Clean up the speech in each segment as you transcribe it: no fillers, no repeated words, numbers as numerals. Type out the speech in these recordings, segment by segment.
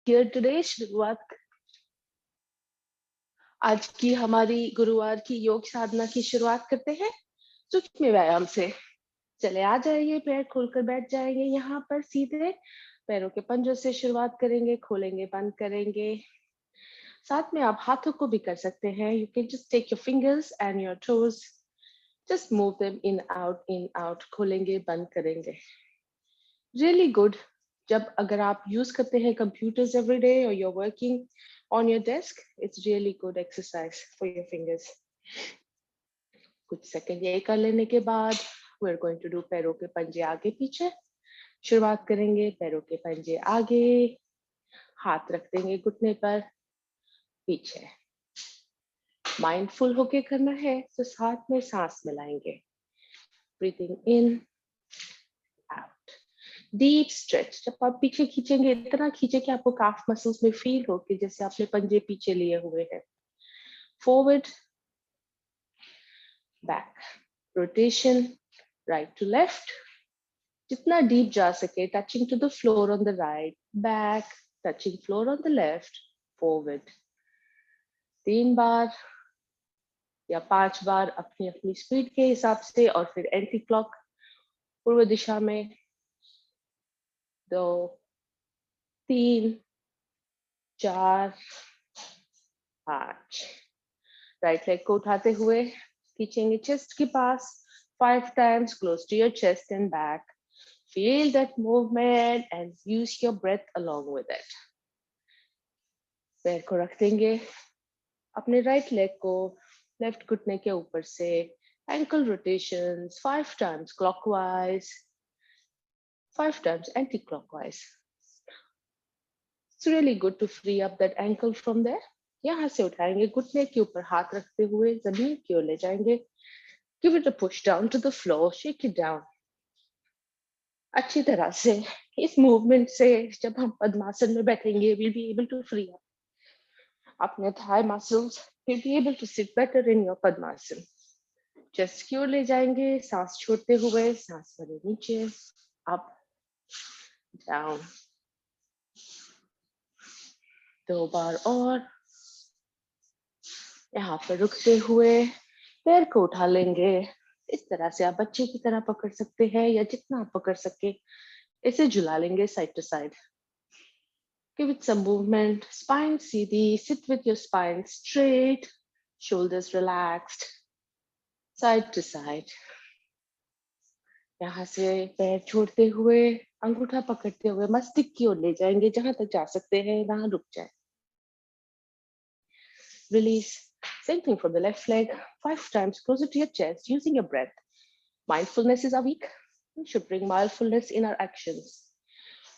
here today शुरुआत आज की हमारी गुरुवार की योग साधना की शुरुआत करते हैं सूक्ष्म व्यायाम से। चले आ जाइए, पैर खोलकर बैठ जाएंगे यहाँ पर सीधे। पैरों के पंजों से शुरुआत करेंगे, खोलेंगे, बंद करेंगे। साथ में आप हाथों को भी कर सकते हैं। You can just take your fingers and your toes, just move them in out, खोलेंगे, बंद करेंगे। Really good. जब अगर आप यूज करते हैं कंप्यूटर्स एवरी डे और you are working on your desk, it's really good exercise for your fingers. कुछ सेकंड ये कर लेने के बाद we're going to do पैरों के पंजे आगे पीछे। शुरुआत करेंगे पैरों के पंजे आगे, हाथ रख देंगे घुटने पर, पीछे। माइंडफुल होके करना है तो साथ में सांस मिलाएंगे। ब्रीथिंग इन, आउट, डीप स्ट्रेच। जब आप पीछे खींचेंगे, इतना खींचे कि आपको काफ मसल्स में फील हो कि जैसे आपने पंजे पीछे लिए हुए हैं। Forward, back, rotation, right to left, जितना डीप जा सके, touching to the floor on the right, back, touching floor on the left, forward. 3 बार या 5 बार अपनी अपनी स्पीड के हिसाब से, और फिर एंटी क्लॉक पूर्व दिशा में। 2, 3, 4, 5। राइट लेग को उठाते हुए खींचेंगे चेस्ट के पास 5 times, close to your chest and back. Feel that movement and use your breath along with it. पैर को रख देंगे, अपने राइट लेग को लेफ्ट घुटने के ऊपर से, ankle rotations 5 times clockwise, 5 times anti-clockwise. It's really good to free up that ankle from there. यहाँ से उठाएंगे, घुटने के ऊपर हाथ रखते हुए जमीन की ओर ले जाएंगे। Give it a push down to the floor, shake it down. अच्छी तरह से इस मूवमेंट से जब हम पद्मासन में बैठेंगे, we'll be able to free up अपने thigh muscles. You'll be able to sit better in your Padmasan. Chest की ओर ले जाएंगे, सांस छोड़ते हुए, सांस भरे नीचे, अप, डाउन। 2 बार और यहाँ पर रुकते हुए पैर को उठा लेंगे। इस तरह से आप बच्चे की तरह पकड़ सकते हैं, या जितना आप पकड़ सके इसे झुला लेंगे side to side. Give it some movement. Spine सीधी, sit with your spine straight, shoulders relaxed, side to side. यहाँ से पैर छोड़ते हुए, अंगूठा पकड़ते हुए मस्तिष्क की ओर ले जाएंगे, जहां तक जा सकते हैं वहां रुक जाए। Release. Same thing from the left leg, 5 times closer to your chest, using your breath. Mindfulness is our week. We should bring mindfulness in our actions.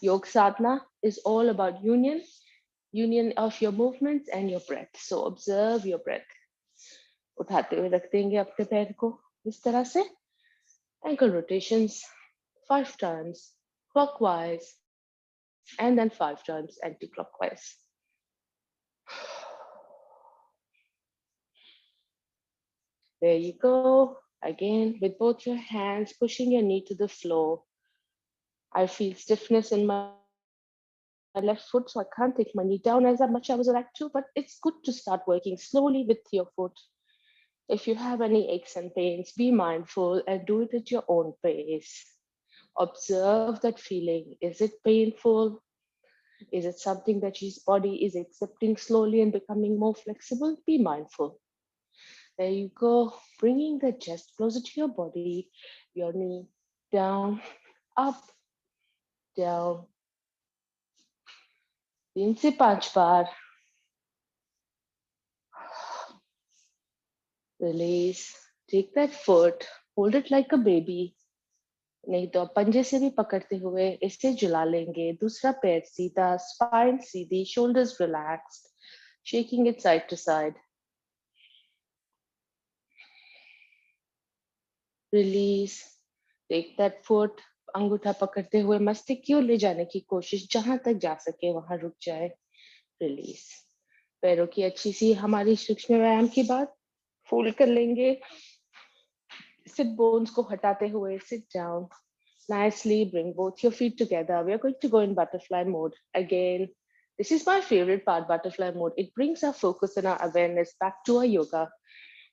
Yoga sadhana is all about union of your movements and your breath. So observe your breath. उठाते हुए रख देंगे अपने पैर को इस तरह से। Ankle rotations 5 times clockwise and then 5 times anti-clockwise. There you go. Again, with both your hands, pushing your knee to the floor. I feel stiffness in my left foot, so I can't take my knee down as much as I would like to, but it's good to start working slowly with your foot. If you have any aches and pains, be mindful and do it at your own pace. Observe that feeling. Is it painful? Is it something that your body is accepting slowly and becoming more flexible? Be mindful. There you go, bringing the chest closer to your body, your knee down, up, down. 3 से 5 बार. Release. Take that foot, hold it like a baby. नहीं तो पंजे से भी पकड़ते हुए इसे झुला लेंगे. दूसरा पैर सीधा, spine Sidhi, shoulders relaxed, shaking it side to side. Release. Take that foot, अंगूठा पकड़ते हुए मस्तिष्क की ओर ले जाने की कोशिश, जहां तक जा सके वहां रुक जाए. Release. पैरों की अच्छी सी हमारी सूक्ष्म व्यायाम की बात फोल्ड कर लेंगे. Sit bones को हटाते हुए sit down. Nicely bring both your feet together. We are going to go in butterfly mode. Again, This is my favorite part, butterfly mode. It brings our focus and our awareness back to our yoga.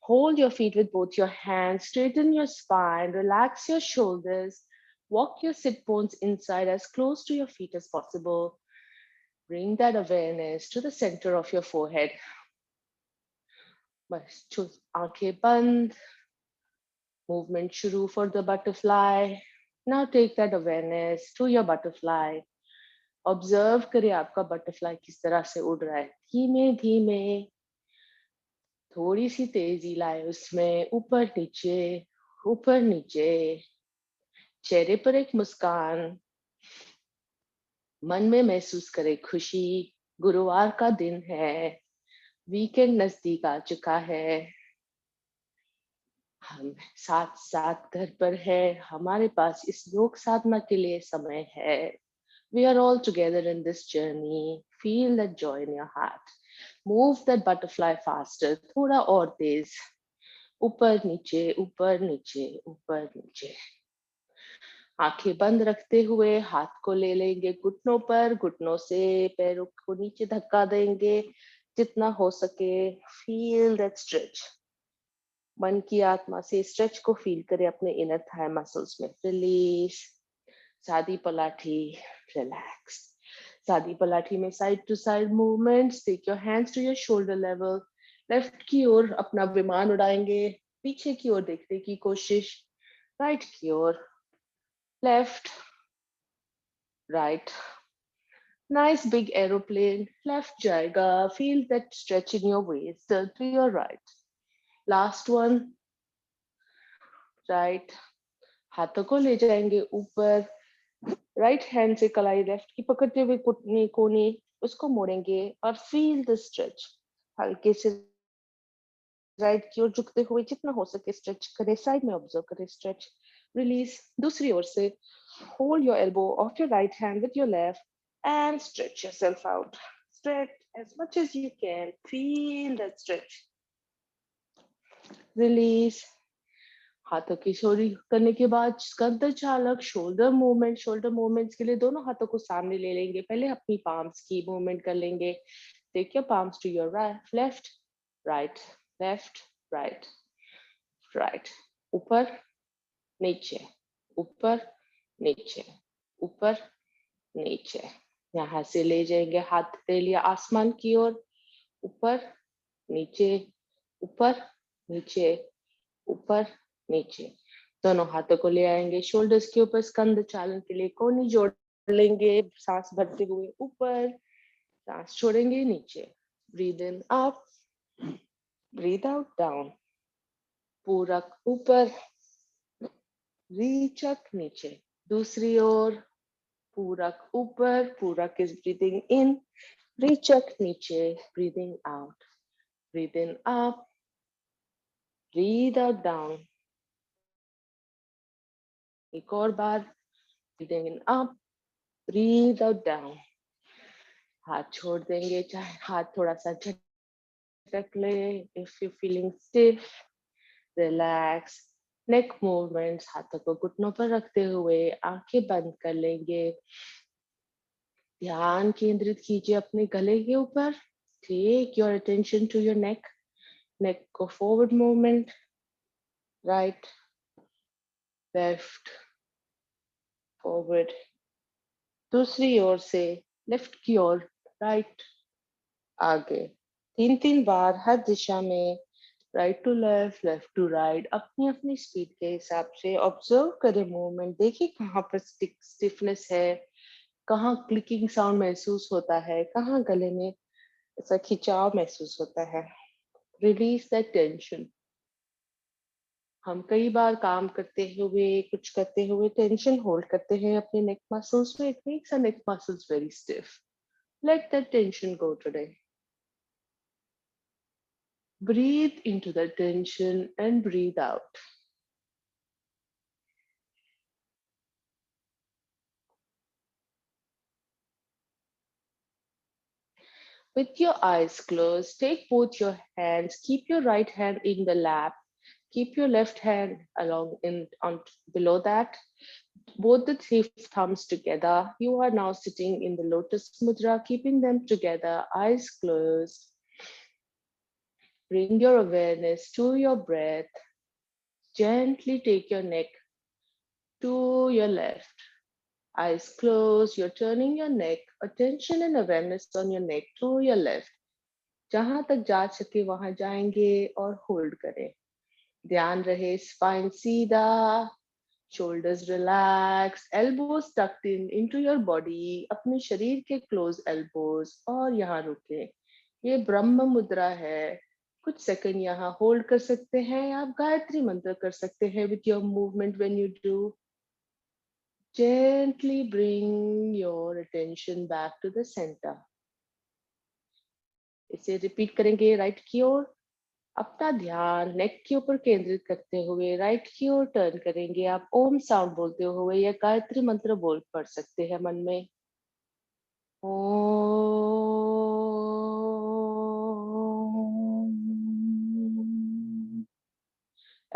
Hold your feet with both your hands, straighten your spine, relax your shoulders, walk your sit bones inside as close to your feet as possible. Bring that awareness to the center of your forehead. बस आंखें बंद, movement shuru for the butterfly. Now take that awareness to your butterfly. Observe करिए आपका butterfly किस तरह से उड़ रहा है. धीमे धीमे, थोड़ी सी तेजी लाए उसमें, ऊपर नीचे, ऊपर नीचे. चेहरे पर एक मुस्कान, मन में महसूस करे खुशी. गुरुवार का दिन है, वीकेंड नजदीक आ चुका है. हम साथ साथ घर पर है, हमारे पास इस योग साधना के लिए समय है. We are all together in this journey. Feel that joy in your heart. Move that butterfly faster. थोड़ा और तेज. ऊपर नीचे, ऊपर नीचे, ऊपर नीचे. आंखें बंद रखते हुए हाथ को ले लेंगे घुटनों पर, घुटनों से पैरों को नीचे धक्का देंगे जितना हो सके. Feel that stretch. मन की आत्मा से स्ट्रेच को फील करें अपने इनर थाई मसल्स में. रिलीज. सादी पलाठी, रिलैक्स. सादी पलाठी में side to side movements. Take your hands to your shoulder level. Left की ओर अपना विमान उड़ाएंगे, पीछे की ओर देखने की कोशिश. राइट की ओर, left, right. Nice big aeroplane. Left जाएगा. Feel that stretch in your waist. Turn to your right. Last one. Right. हाथों को ले जाएंगे ऊपर. राइट हैंड से कलाई लेफ्ट की पकड़ते हुए घुटने कोने उसको मोड़ेंगे और फील द स्ट्रेच. हल्के से राइट की ओर झुकते हुए जितना हो सके स्ट्रेच करें. साइड में ऑब्जर्व करें स्ट्रेच. रिलीज. दूसरी ओर से hold your elbow of your right hand with your left and stretch yourself out. Stretch as much as you can. Feel that stretch. Release. हाथों की चोरी करने के बाद स्कंद चालक शोल्डर मूवमेंट. शोल्डर मूवमेंट्स के लिए दोनों हाथों को सामने ले लेंगे. पहले अपनी पाम्स की मूवमेंट कर लेंगे. Take your palms to your right, left, right, left, right, right. ऊपर नीचे, ऊपर नीचे, ऊपर नीचे. यहाँ से ले जाएंगे हाथ ले लिया आसमान की ओर. ऊपर नीचे, ऊपर नीचे, ऊपर नीचे. दोनों हाथों को ले आएंगे शोल्डर्स के ऊपर. स्कंद चालन के लिए कोहनी जोड़ लेंगे. सांस भरते हुए ऊपर, सांस छोड़ेंगे नीचे. Breathe in up, breathe out down. पूरक ऊपर, रीचक नीचे. दूसरी ओर, पूरक ऊपर, पूरक इज ब्रीदिंग इन, रीचक नीचे, breathing out. Breathe in up, breathe out down. एक और बार. Breathing in up, breathe out down. हाथ छोड़ देंगे, चाहे हाथ थोड़ा सा झटक ले. If you feeling stiff, relax. Neck movements. हाथों को घुटनों पर रखते हुए आंखें बंद कर लेंगे. ध्यान केंद्रित कीजिए अपने गले के ऊपर. Take your attention to your neck. Neck को forward movement. Right, left, forward. दूसरी ओर से लेफ्ट की ओर, राइट, आगे. 3-3 बार हर दिशा में. Right to left, left to right. अपनी अपनी स्पीड के हिसाब से ऑब्जर्व करें मूवमेंट. देखिए कहाँ पर स्टिफनेस है, कहाँ क्लिकिंग साउंड महसूस होता है, कहाँ गले में ऐसा खिंचाव महसूस होता है. Release that tension. हम कई बार काम करते हुए, कुछ करते हुए टेंशन होल्ड करते हैं अपने नेक मसल्स में. It makes our neck muscles very stiff. Let that tension go today. Breathe into the tension and breathe out. With your eyes closed, take both your hands. Keep your right hand in the lap. Keep your left hand along in on below that. both the three thumbs together. You are now sitting in the lotus mudra, keeping them together, eyes closed. Bring your awareness to your breath. Gently take your neck to your left. Eyes closed, you're turning your neck, attention and awareness on your neck to your left. जहां तक जा सके वहां जाएंगे और hold करें. ध्यान रहे स्पाइन सीधा, shoulders relaxed, elbows tucked in into your body, अपने शरीर के close elbows और यहाँ रुके. ये ब्रह्म मुद्रा है. कुछ सेकंड यहाँ होल्ड कर सकते हैं. आप गायत्री मंत्र कर सकते हैं with your movement when you do. Gently bring your attention back to the center. इसे रिपीट करेंगे राइट की ओर. अपना ध्यान नेक के ऊपर केंद्रित करते हुए राइट की ओर टर्न करेंगे. आप ओम साउंड बोलते हुए या गायत्री मंत्र बोल पढ़ सकते हैं मन में. Om.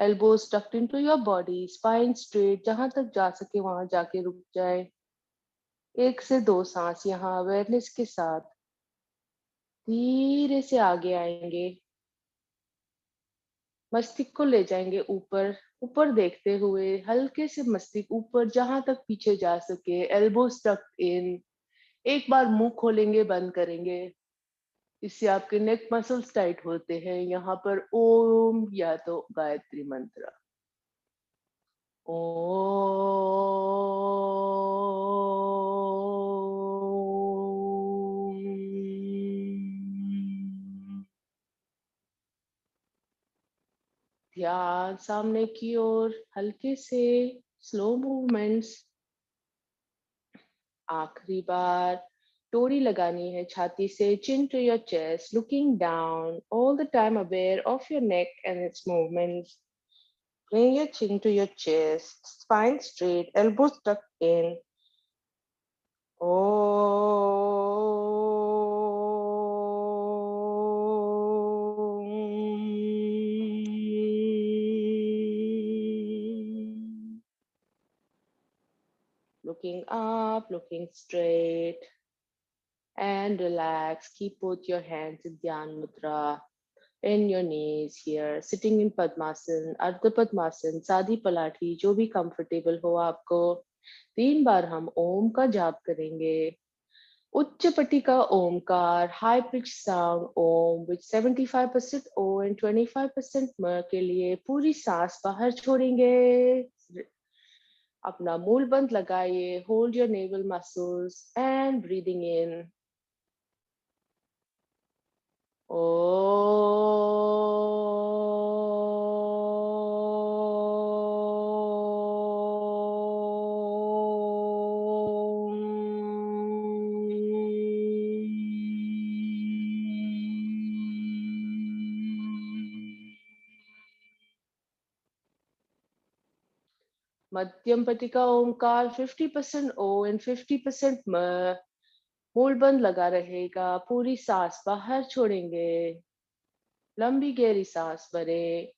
Elbows tucked into your body, spine straight, जहां तक जा सके वहां जाके रुक जाए. 1 से 2 सांस यहाँ अवेयरनेस के साथ धीरे से आगे आएंगे. मस्तिष्क को ले जाएंगे ऊपर. ऊपर देखते हुए हल्के से मस्तिष्क ऊपर जहां तक पीछे जा सके. एल्बोज टक्ड इन. एक बार मुंह खोलेंगे, बंद करेंगे. इससे आपके नेक मसल्स टाइट होते हैं. यहाँ पर ओम या तो गायत्री मंत्र. ओम. ध्यान सामने की ओर, हल्के से स्लो मूवमेंट्स. आखिरी बार टोरी लगानी है छाती से. Chin to your chest, looking down, all the time aware of your neck and its movements. Bring your chin to your chest, spine straight, elbows tucked in. Looking up, looking straight, and relax. Keep both your hands in Dhyan Mudra. In your knees here, sitting in Padmasan, Ardha Padmasan, Sadhi Palati, जो भी comfortable हो आपको. 3 बार हम ओम का जाप करेंगे. उच्च पटी का Omkar, high pitch sound Om with 75% O and 25% म के लिए पूरी सांस बाहर छोड़ेंगे. अपना मूल बंद लगाइए. Hold your naval muscles and breathing in. मध्यम पति का ओमकार 50% O and 50% म. मूल बंद लगा रहेगा. पूरी सांस बाहर छोड़ेंगे. लंबी गहरी सांस भरे.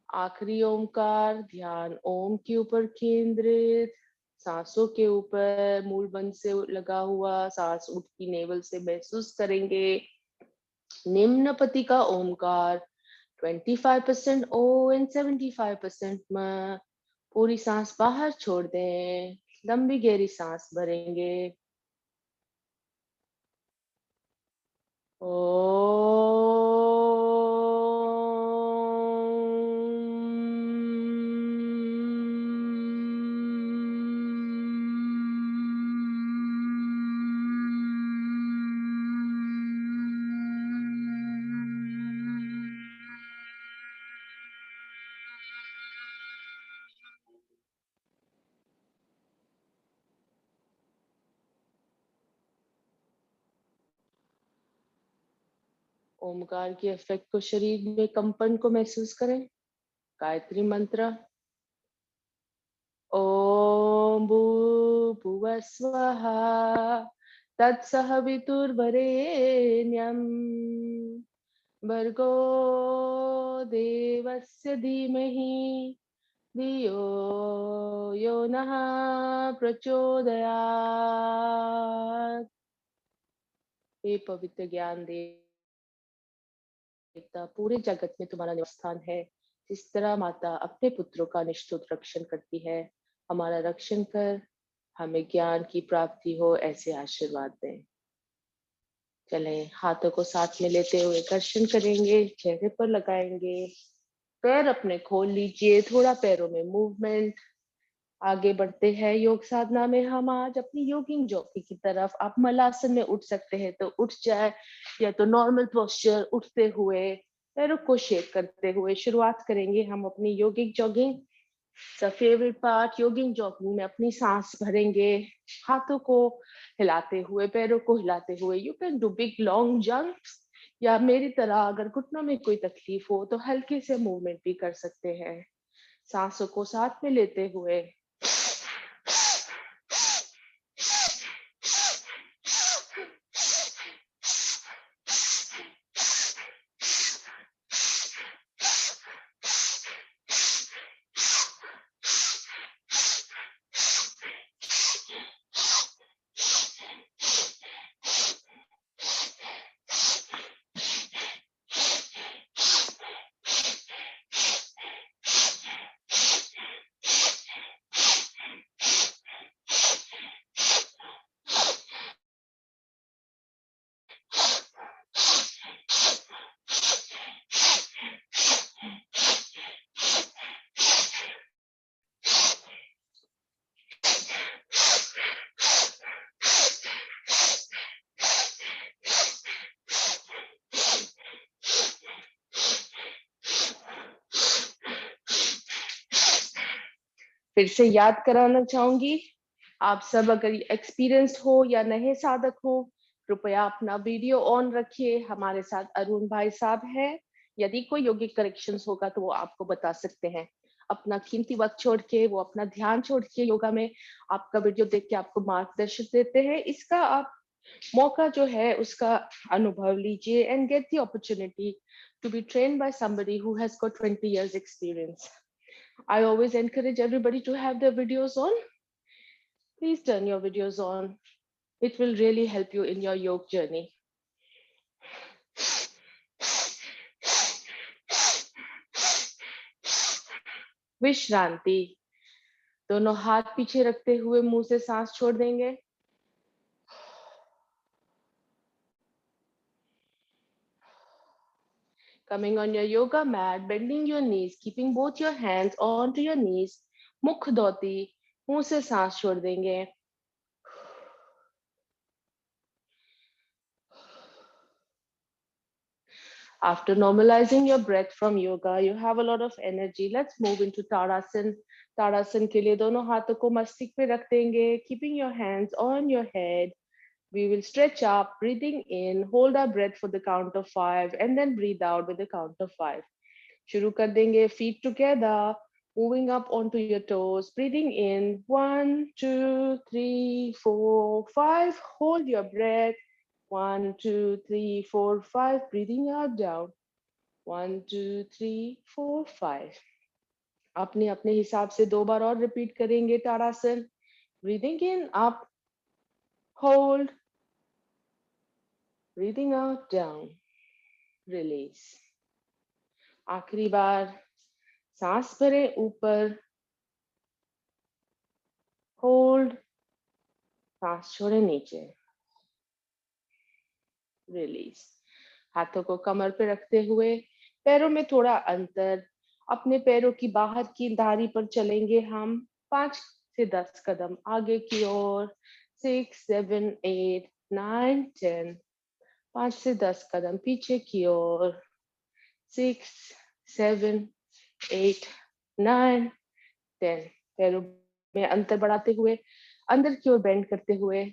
आखिरी ओमकार. ध्यान ओम के ऊपर केंद्रित. सांसों के ऊपर मूल बंद से लगा हुआ. सांस उठती नेवल से महसूस करेंगे. निम्न पति का ओमकार 25% O and 75% म. पूरी सांस बाहर छोड़ दें. लंबी गहरी सांस भरेंगे. ओमकार की इफेक्ट को, शरीर में कंपन को महसूस करें। गायत्री मंत्र। ओम भूर्भुवः स्वः तत्सवितुर्वरेण्यं भर्गो देवस्य धीमहि धियो यो नः प्रचोदयात्। हे पवित्र ज्ञान देवता, पूरे जगत में तुम्हारा निवास स्थान है। जिस तरह माता अपने पुत्रों का निष्ठुर रक्षण करती है, हमारा रक्षण कर हमें ज्ञान की प्राप्ति हो, ऐसे आशीर्वाद दें। चलें, हाथों को साथ में लेते हुए घर्षण करेंगे, चेहरे पर लगाएंगे, पैर अपने खोल लीजिए, थोड़ा पैरों में मूवमेंट। आगे बढ़ते हैं योग साधना में। हम आज अपनी योगिंग जॉकी की तरफ, आप मलासन में उठ सकते हैं तो उठ जाए, या तो नॉर्मल पोस्चर उठते हुए पैरों को शेक करते हुए शुरुआत करेंगे हम अपनी योगिक jogging. Favourite part, jogging jogging में अपनी सांस भरेंगे, हाथों को हिलाते हुए, पैरों को हिलाते हुए। You can do big long jumps, या मेरी तरह अगर घुटनों में कोई तकलीफ हो तो हल्के से मूवमेंट भी कर सकते हैं। सांसों को साथ में लेते हुए फिर से याद कराना चाहूंगी, आप सब अगर एक्सपीरियंस्ड हो या नए साधक हो, कृपया अपना वीडियो ऑन रखिए। हमारे साथ अरुण भाई साहब हैं, यदि कोई योगिक करेक्शंस होगा तो वो आपको बता सकते हैं। अपना कीमती वक्त छोड़ के, वो अपना ध्यान छोड़ के योगा में आपका वीडियो देख के आपको मार्गदर्शन देते हैं। इसका आप मौका जो है उसका अनुभव लीजिए and get the opportunity to be train by somebody who has got 20 years experience. I always encourage everybody to have their videos on. Please turn your videos on. It will really help you in your yoga journey. विश्रांति। दोनों हाथ पीछे रखते हुए मुंह से सांस छोड़ देंगे। Coming on your yoga mat, bending your knees, keeping both your hands onto your knees. मुख धोती, मुंह से सांस छोड़ देंगे। After normalizing your breath from yoga, you have a lot of energy. Let's move into Tadasana. Tadasana के लिए दोनों हाथों को मस्तक पे रख देंगे, keeping your hands on your head. We will stretch up, breathing in, hold our breath for the count of 5, and then breathe out with the count of 5. शुरू कर देंगे, feet together, moving up onto your toes, breathing in, 1, 2, 3, 4, 5. Hold your breath, 1, 2, 3, 4, 5. Breathing out down, 1, 2, 3, 4, 5. अपने अपने हिसाब से 2 बार और repeat करेंगे ताड़ासन। Breathing in, up, hold, breathing out, down, release. आखिरी बार, सांस भरें ऊपर, होल्ड, सांस छोड़ें नीचे, रिलीज। हाथों को कमर पे रखते हुए पैरों में थोड़ा अंतर, अपने पैरों की बाहर की धारी पर चलेंगे हम 5 से 10 कदम आगे की ओर। 6, 7, 8, 9, 10। 5 से 10 कदम पीछे की ओर। 6, 7, 8, 9, 10। पैरों में अंतर बढ़ाते हुए अंदर की ओर बेंड करते हुए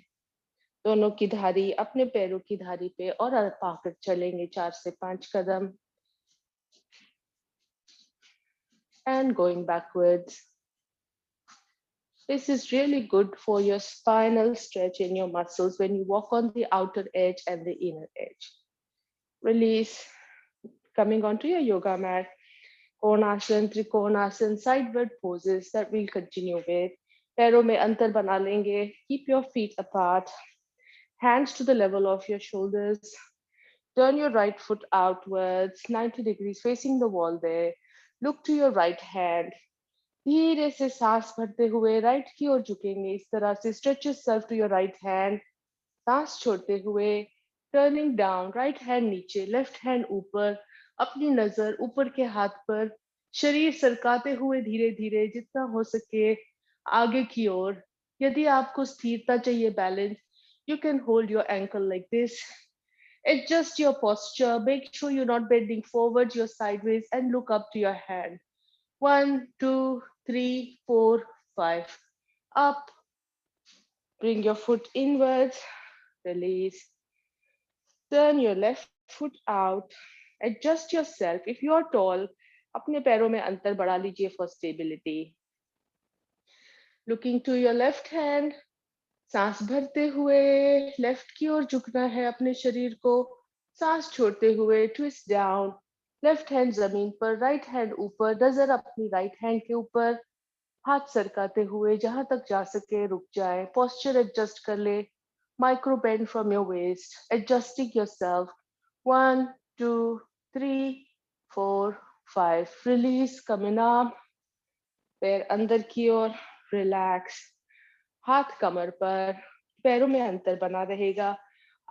दोनों की धारी अपने पैरों की धारी पे और पाकर चलेंगे 4 से 5 कदम and going backwards. This is really good for your spinal stretch in your muscles when you walk on the outer edge and the inner edge. Release. Coming onto your yoga mat. Konasana, Trikonasana, sideward poses that we'll continue with. पैरों में अंतर बना लेंगे. Keep your feet apart. Hands to the level of your shoulders. Turn your right foot outwards, 90 degrees facing the wall there. Look to your right hand. धीरे से सांस भरते हुए राइट की ओर झुकेंगे. इस तरह से stretch yourself to your right hand. सांस छोड़ते हुए turning down, right hand नीचे, left hand ऊपर. अपनी नजर ऊपर के हाथ पर. शरीर सरकाते हुए धीरे धीरे जितना हो सके आगे की ओर. यदि आपको स्थिरता चाहिए, balance, you can hold your ankle like this. Adjust your posture. Make sure you're not bending forward, you're sideways, and look up to your hand. 1, 2, 3, 4, 5. Up. Bring your foot inwards. Release. Turn your left foot out. Adjust yourself. If you are tall, अपने पैरों में अंतर बढ़ा लीजिए for stability. Looking to your left hand. सांस भरते हुए left की ओर झुकना है अपने शरीर को. सांस छोड़ते हुए ट्विस्ट डाउन. लेफ्ट हैंड जमीन पर, राइट हैंड ऊपर. नजर अपनी राइट हैंड के ऊपर. हाथ सरकाते हुए जहां तक जा सके रुक जाए. पोस्चर एडजस्ट कर ले. Micro bend from your waist. Adjusting yourself. 1, 2, 3, 4, 5. Release. Coming up. पैर अंदर की ओर. रिलैक्स. हाथ कमर पर. पैरों में अंतर बना रहेगा.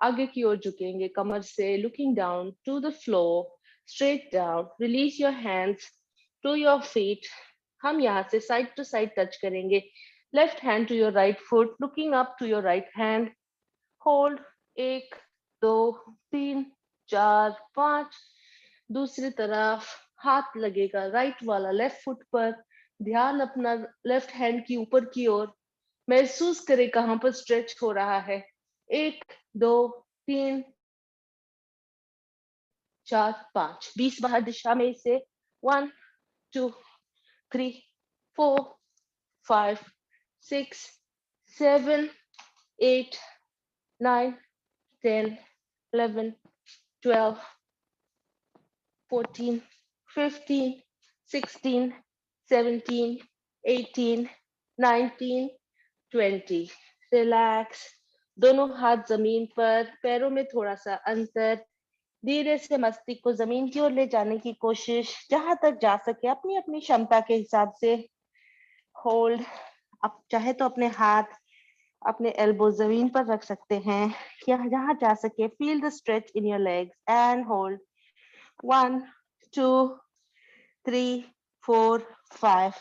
आगे की ओर झुकेंगे कमर से. Looking down to the floor. Straight down. Release your hands to your feet. हम यहाँ से साइड टू साइड टच करेंगे. Left hand to your right foot. Looking up to your right hand. Hold. 1, 2, 3, 4, 5. दूसरी तरफ हाथ लगेगा राइट वाला left foot पर. ध्यान अपना लेफ्ट हैंड की ऊपर की ओर. महसूस करें कहां पर स्ट्रेच हो रहा है. 1, 2, 3, 4, 5. 20 बाहर दिशा में से. 1, 2, 3, 4, 5, 6, 7, 8, 9, 10, 11, 12, 14, 15, 16, 17, 18, 19, 20. रिलैक्स. दोनों हाथ जमीन पर. पैरों में थोड़ा सा अंतर. धीरे से मस्तिष्क को जमीन की ओर ले जाने की कोशिश. जहां तक जा सके अपनी अपनी क्षमता के हिसाब से. होल्ड. अब चाहे तो अपने हाथ अपने एल्बो जमीन पर रख सकते हैं या जहां जा सके. Feel the stretch in your legs and hold. 1, 2, 3, 4, 5.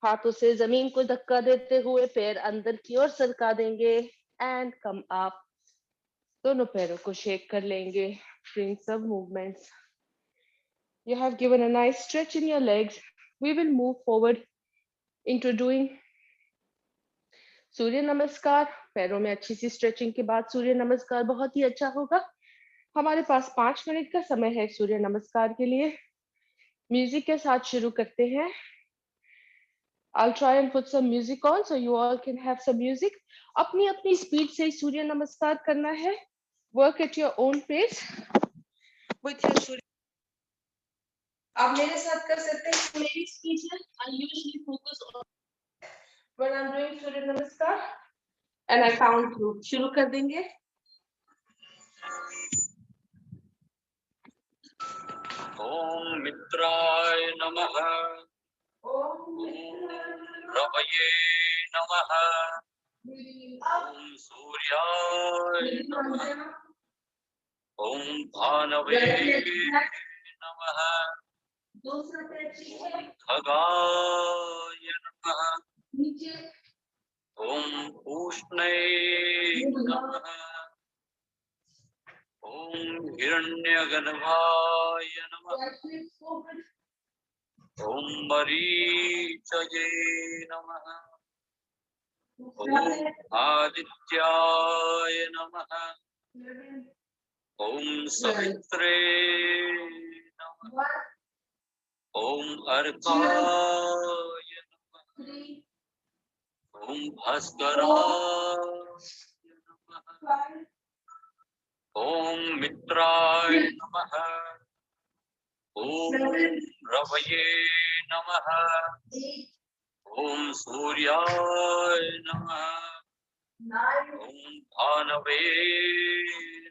हाथों से जमीन को धक्का देते हुए पैर अंदर की ओर सरका देंगे एंड कम अप. दोनों पैरों को शेक कर लेंगे. Bring some movements. You have given a nice stretch in your legs. We will move forward into doing सूर्य नमस्कार. पैरों में अच्छी सी स्ट्रेचिंग के बाद सूर्य नमस्कार बहुत ही अच्छा होगा. हमारे पास 5 मिनट का समय है सूर्य नमस्कार के लिए. म्यूजिक के साथ शुरू करते हैं. I'll try and put some music on so you all can have some music. अपनी अपनी स्पीड से सूर्य नमस्कार करना है. Work at your own pace with your सूर्य. आप मेरे साथ कर सकते हैं. मेरी स्पीड है. I usually focus on when I'm doing सूर्य नमस्कार and I count through. शुरू कर देंगे. ओम मित्राय नमः. ओम रवये नमः. ओम सूर्याय नमः. ओम भानवे नमः. खगाय नमः. ओम पूष्णे नमः. ओम हिरण्यगर्भाय नमः. ओम मरीचये नमः. ॐ आदित्याय नमः। ॐ सवित्रे नमः। ॐ अर्काय नमः। ॐ भास्कराय नमः। ॐ मित्राय नमः। ॐ रवये नमः। ॐ सूर्याय नमः। ॐ भानवे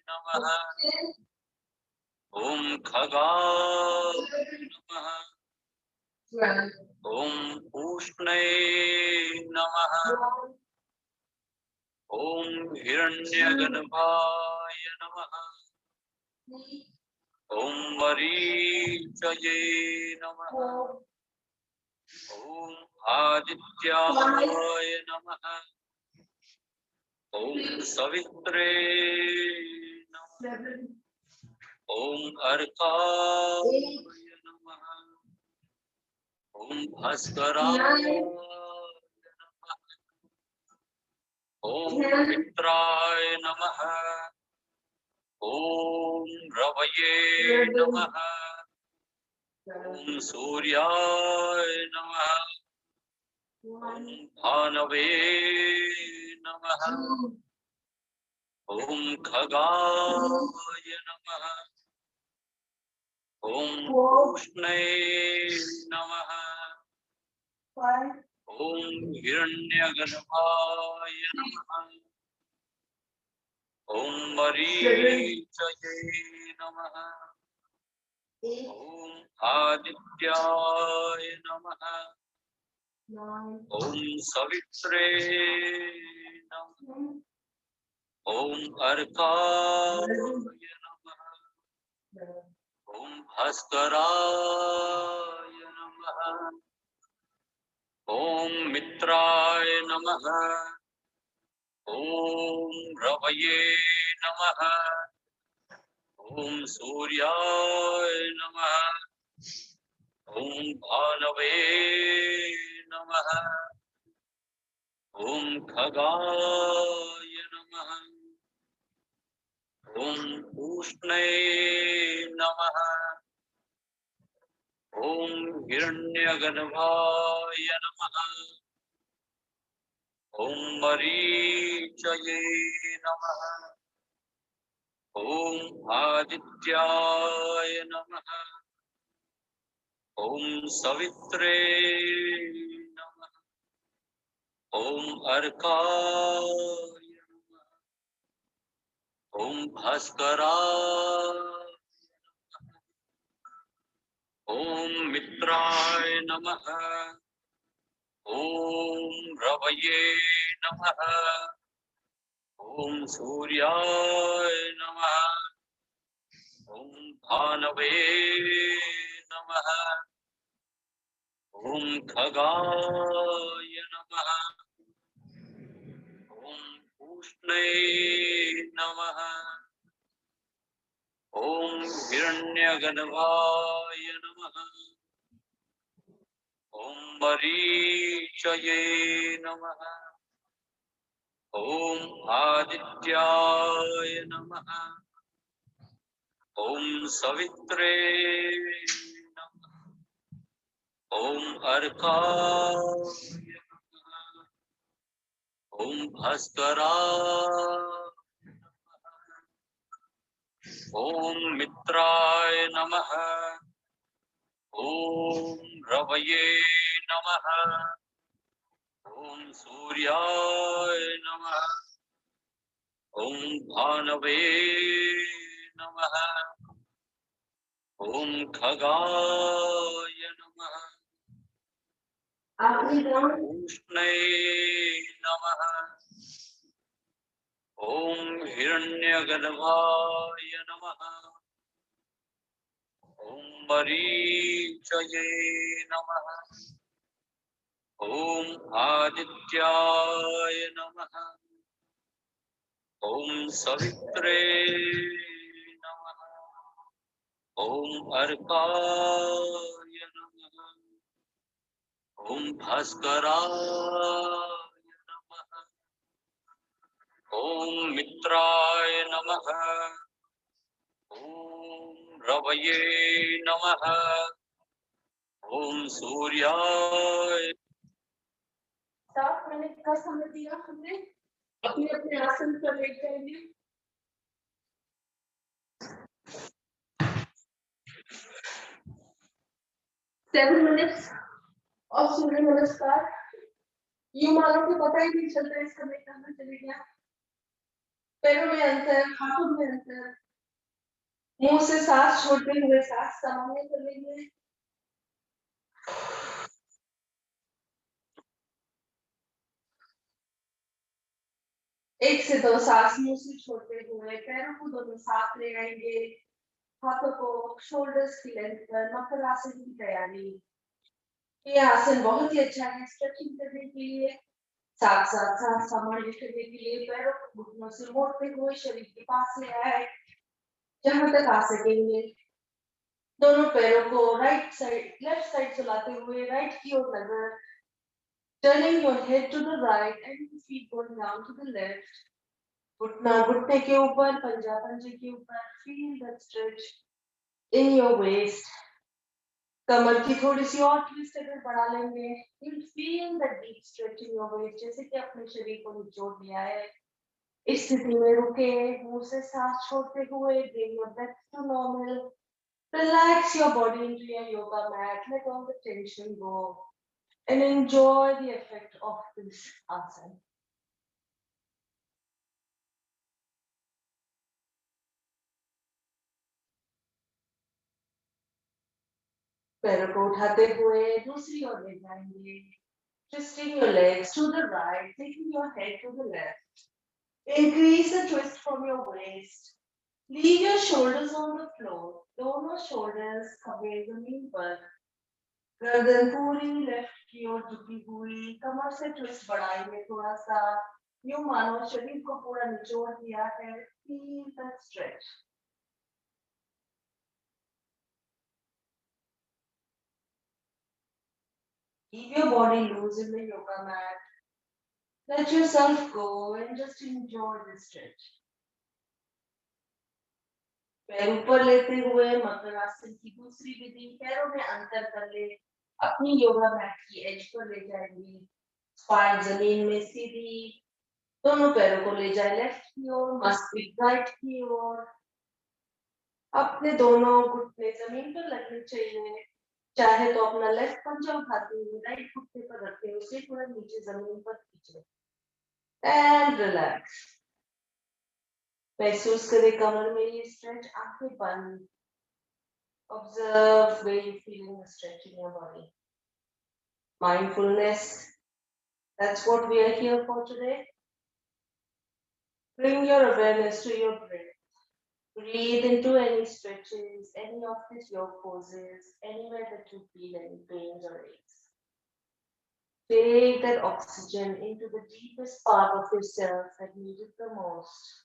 नमः। ॐ खगाय नमः। ॐ उष्णे नमः। ॐ हिरण्यगर्भाय नमः। ॐ मरीचये नमः। ॐ आदित्याय नमः। ॐ सवित्रे नमः। ॐ अर्काय नमः। ॐ भास्कराय नमः। ॐ मित्राय नमः। ॐ रवये नमः। ॐ सूर्याय नमः। ॐ भानवे नमः। ॐ खगाय नमः। ॐ उष्णे नमः। ॐ हिरण्यगर्भाय नमः। ॐ मरीचये नमः। ॐ आदित्याय नमः। ॐ सवित्रे नमः। ॐ अर्काय नमः। ॐ भास्कराय नमः। ॐ मित्राय नमः। ॐ रवये नमः। ॐ सूर्याय नमः। ॐ भानवे नमः। ॐ खगाय नमः। ॐ उष्णे नमः। ॐ हिरण्यगर्भाय नमः। ॐ मरीचये नमः। ॐ आदित्याय नमः। ॐ सवित्रे नमः। ॐ अर्काय नमः। ॐ भास्कराय नमः। ॐ मित्राय नमः। ॐ रवये नमः। ॐ सूर्याय नमः। ॐ भानवे नमः। ॐ खगाय नमः। ॐ उष्णे नमः। ॐ हिरण्यगर्भाय नमः। ॐ मरीचये नमः। ॐ आदित्याय नमः। ॐ सवित्रे नमः। ॐ अर्काय नमः। ॐ भास्कराय नमः। ॐ मित्राय नमः। ॐ रवये नमः। ॐ सूर्याय नमः। ॐ भानवे नमः। ॐ खगाय नमः। उष्णे नमः। ॐ हिरण्यगर्भाय नमः। ॐ मरीचये नमः। ॐ आदित्याय नमः। ॐ सवित्रे नमः। ॐ अर्काय नमः। ॐ भास्कराय नमः। ओम मित्राय नमः। ओम रवये नमः। ओम सूर्याय। 7 मिनट का समय दिया हमने, अपने अपने आसन पर लेट जाएंगे। सेवन मिनट्स और सूर्य नमस्कार। यूं मानो कि पता ही नहीं चलता इस समय कहाँ चले गया। पैरों में अंतर, हाथों में अंतर, मुंह से सांस छोड़ते हुए सांस सामान्य कर लेंगे। एक से दो सांस मुंह से छोड़ते हुए पैरों को दोनों साथ ले आएंगे। हाथों को शोल्डर्स की लेंथ पर, मकर आसन की तैयारी। ये आसन बहुत ही अच्छा है स्ट्रेचिंग करने के लिए, साथ साथ सांस सामान्य करने के लिए। पैरों को घुटनों से मोड़ते हुए शरीर के पास ले आए, जहां तक आ सकेंगे। दोनों पैरों को राइट साइड लेफ्ट साइड चलाते हुए राइट की ओर नजर, turning your head to the right and your feet going down to the left. घुटना घुटने के ऊपर, पंजा पंजे के ऊपर। Feel that stretch in your waist. कमर की थोड़ी सी और ट्विस्ट अगर बढ़ा लेंगे, you'll feel that deep stretch in your waist, जैसे कि अपने शरीर को निचोड़ लिया है। इस स्थिति में रुके, मुंह से सांस छोड़ते हुए bring your breath to normal. Relax your body into your yoga mat. Let all the tension go and enjoy the effect of this asana. पैरों को उठाते हुए दूसरी ओर ले जाएंगे, twisting your legs to the right, taking your head to the left. Increase the twist from your waist. Leave your shoulders on the floor. दोनों shoulders खबे जमीन पर। गर्दन पूरी लेफ्ट की ओर झुकी हुई, कमर से ट्विस्ट बढ़ाएंगे थोड़ा सा। यूं मानो शरीर को पूरा निचोड़ दिया है। Feel the stretch. Keep your body loose in the yoga mat. Let yourself go and just enjoy the stretch. पैर ऊपर लेते हुए मकर आसन की दूसरी विधि, पैरों में अंतर कर ले, अपनी योगा मैट की एज पर ले जाएंगे। स्पाइन जमीन में सीधी, दोनों पैरों को ले जाए लेफ्ट की ओर, मस्तिष्क राइट की ओर। अपने दोनों घुटने जमीन पर लगने चाहिए। चाहे तो अपना लेफ्ट पंजा उठाते हुए राइट घुटने पर रखें, उसे थोड़ा नीचे जमीन पर खींचे एंड रिलैक्स। महसूस करें कमर में ये स्ट्रेच, आंखें बंद। Observe where you're feeling the stretch in your body. Mindfulness, that's what we are here for today. Bring your awareness to your breath. Breathe into any stretches, any of these yoga poses, anywhere that you feel any pains or aches. Take that oxygen into the deepest part of yourself that needs it the most.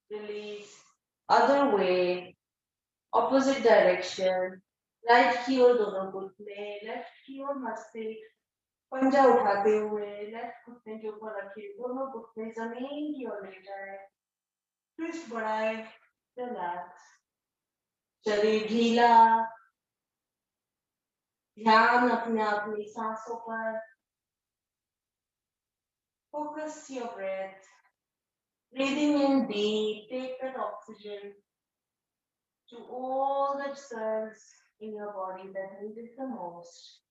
Release. Other way, opposite direction. Right की ओर दोनों घुटने, left की ओर मस्तिष्क। पंजा उठाते हुए left घुटने के ऊपर रखिए, दोनों घुटने जमीन की ओर ले जाए, ट्विस्ट बढ़ाए, रिलैक्स। शरीर ढीला, ध्यान अपनी सांसों पर। Focus your breath. Breathing in deep, take that oxygen to all the cells in your body that need it the most.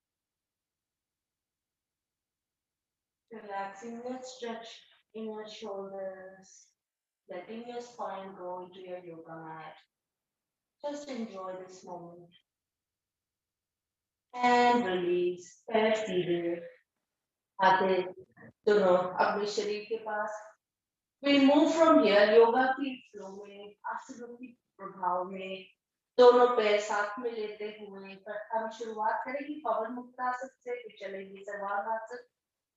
Relaxing that stretch in your shoulders, letting your spine go into your yoga mat. Just enjoy this moment. And release. पैर सीधे, आते दोनों अपने शरीर के पास। We'll move from here. Yoga की flow में, आसनों की प्रभाव में, दोनों पैर साथ में लेते हुए हम शुरुआत करेंगे पवन मुक्तासन से, फिर चलेंगे सर्वांगासन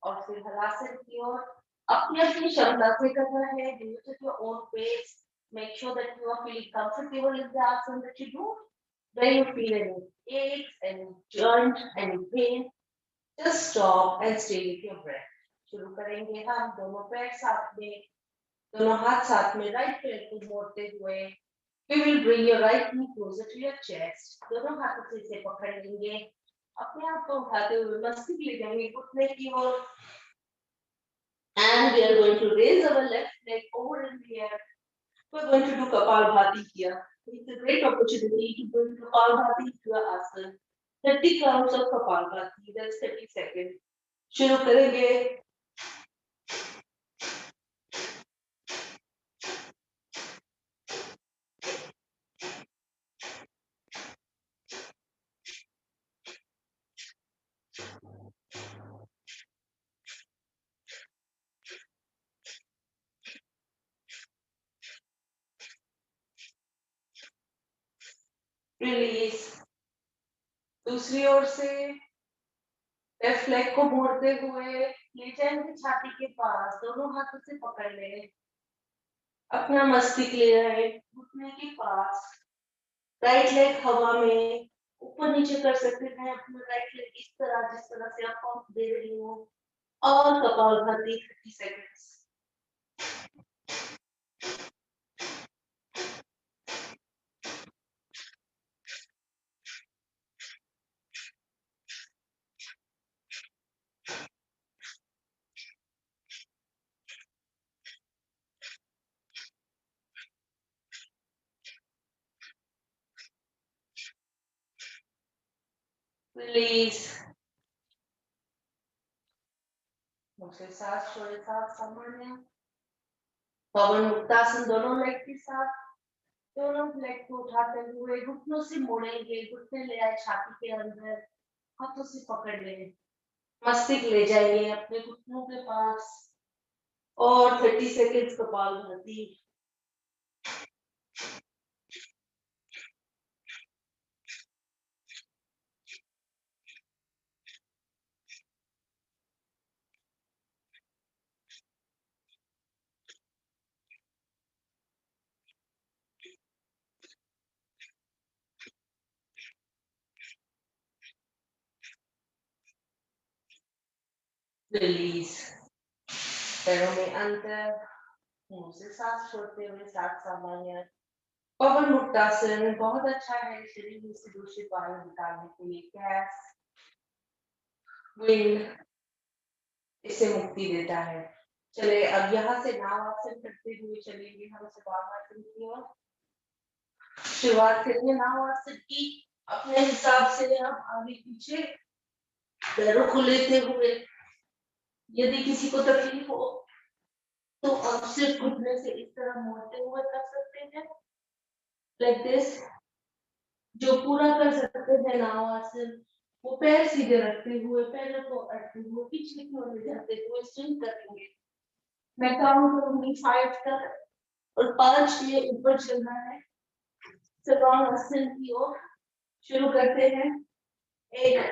और फिर हलासन की ओर। अपनी अपनी क्षमता से करना है, do it at your own pace. Make sure that you are feeling comfortable in the asana that you do. Where you feel any aches, any joint, any pain, Just stop and stay with your breath. शुरू करेंगे हम दोनों पैर साथ में, दोनों हाथ साथ में, राइट पैर को मोड़ते हुए. You will bring your right knee closer to your chest. दोनों हाथों से इसे पकड़ लेंगे. अपने आप को उठाते हुए मस्तिष्क ले जाएंगे घुटने की ओर. And we are going to raise our left leg over in the air. We're going to do Kapalbhati here. It's a great opportunity to do Kapalbhati Asana. 30 counts of Kapalbhati. That's 30 seconds. शुरू करेंगे. Release. दूसरी ओर से left leg को मोड़ते हुए ले जाएंगे छाती के पास, दोनों हाथों से पकड़ ले. अपना मस्तिष्क ले जाए घुटने के पास. राइट लेग हवा में ऊपर नीचे कर सकते हैं. अपना राइट लेग इस तरह जिस तरह से आप पंप दे रही हो. और कपालभाति 30 सेकंड्स. रिलीज. मुझे सांस छोड़े, सांस सामान्य. पवन मुक्तासन दोनों लेग के साथ. दोनों लेग को उठाते हुए घुटनों से मोड़ेंगे. घुटने ले आए छाती के अंदर, हाथों से पकड़ ले. मस्तिष्क ले जाइए अपने घुटनों के पास. और 30 सेकंड्स कपालभाति. रिलीज. पैरों में अंतर. मुंह से सांस छोड़ते हुए सांस सामान्य. पवन मुक्तासन बहुत अच्छा है शरीर में से दूषित वायु निकालने के लिए. गैस, विंड इससे मुक्ति देता है. चले अब यहाँ से नाव आसन करते हुए चलेंगे हम शवासन की ओर. शुरुआत करेंगे नाव आसन की. अपने हिसाब से आप आगे पीछे पैरों को लेते हुए. यदि किसी को तकलीफ हो तो आप सिर्फ घुटने से इस तरह मोड़ते हुए कर सकते हैं, लाइक दिस. जो पूरा कर सकते हैं नाव आसन, वो पैर सीधे रखते हुए पैरों को अड़ते हुए पीछे की ओर ले जाते हुए स्विंग करेंगे. मैं काउंट करूंगी 5 तक और 5 के ऊपर चलना है. सवांग आसन की ओर शुरू करते हैं. 1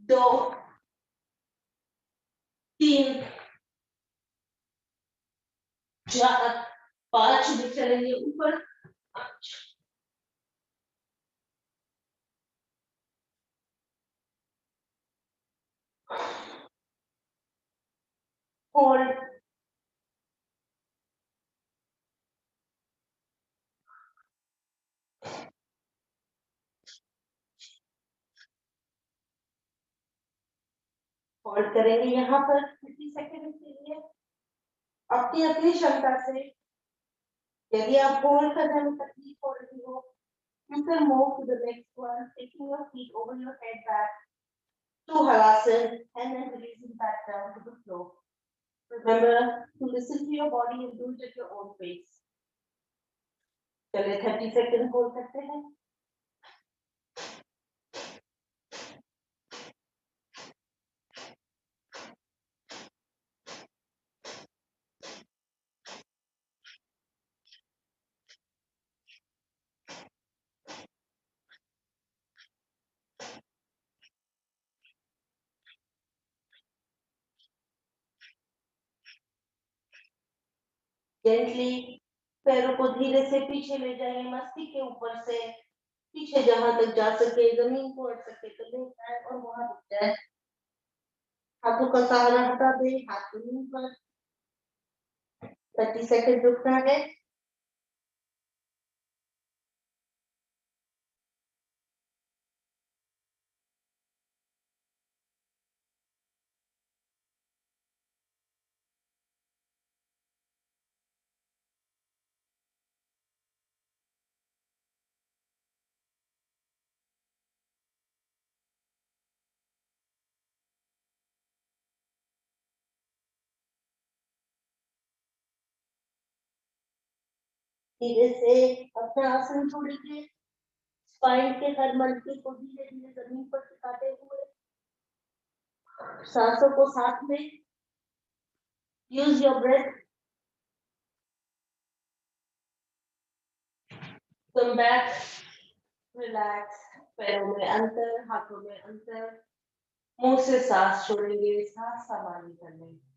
2 3 4 5 भी चलेंगे ऊपर. होल्ड. होल्ड करेंगे यहाँ पर 30 सेकंड के लिए अपनी अपनी क्षमता से. यदि आप होल्ड करने में तकलीफ हो रही हो, you can move to the next one, taking your feet over your head back to Halasana and then releasing back down to the floor. Remember to listen to your body and do it at your own pace. चलिए 30 second hold करते हैं. Gently पैरों को धीरे से पीछे ले जाइए. मस्तिष्क के ऊपर से पीछे जहां तक जा सके, जमीन को अड़ सके तो ले जाए और वहां रुक जाए। हाथों का सहारा हटा दे, हाथ जमीन पर। 30 सेकंड रुकना है। धीरे से अपना आसन छोड़िए। स्पाइन के हर मणके को धीरे धीरे जमीन पर टिकाते हुए सांसों को साथ में। Use your breath. Come back. Relax. पैरों में अंतर, हाथों में अंतर। मुंह से सांस छोड़ेंगे, सांस सामान्य कर लेंगे।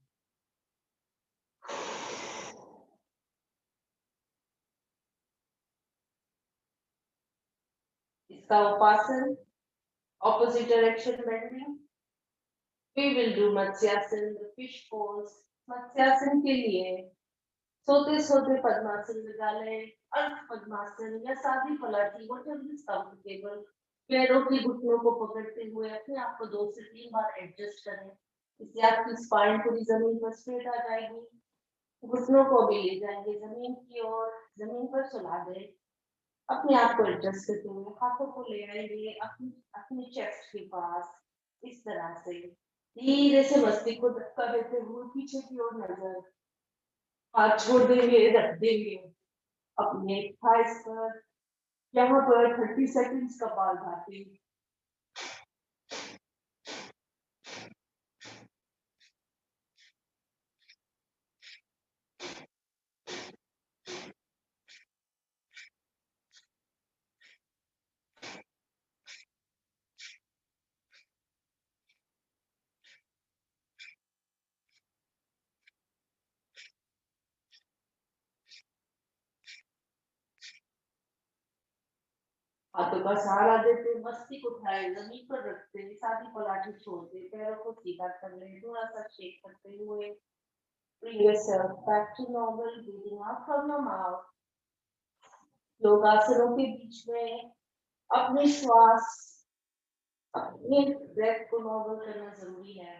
इसका उपासन opposite direction bending. We will do matsyasana, the fish pose. Matsyasana के लिए सोते सोते पद्मासन लगा लें, अर्ध पद्मासन या सादी पलाटी, whatever is comfortable. पैरों की घुटनों को पकड़ते हुए अपने आप को 2 से 3 बार एडजस्ट करें। इससे आपकी स्पाइन पूरी जमीन पर स्ट्रेट आ जाएगी। घुटनों को भी ले जाएंगे जमीन की ओर, जमीन पर सुला दें। अपने आप को एडजस्ट करते हुए हाथों को ले आएंगे अपनी चेस्ट के पास। इस तरह से धीरे से मस्तिष्क को धक्का देते हुए पीछे की ओर नजर। हाथ छोड़ देंगे, रख देंगे अपने थाइस पर। यहाँ पर 30 सेकंड्स कपालभाति। हाथों का सहारा देते, मस्तिष्क उठाए, जमीन पर रखते, सादी पलाटी छोड़ते, पैरों को सीधा कर ले, थोड़ा सा शेक करते हुए। Bring yourself back to normal, breathing out from your mouth. योगासनों के बीच में अपने श्वास, अपने ब्रेथ को नॉर्मल करना जरूरी है।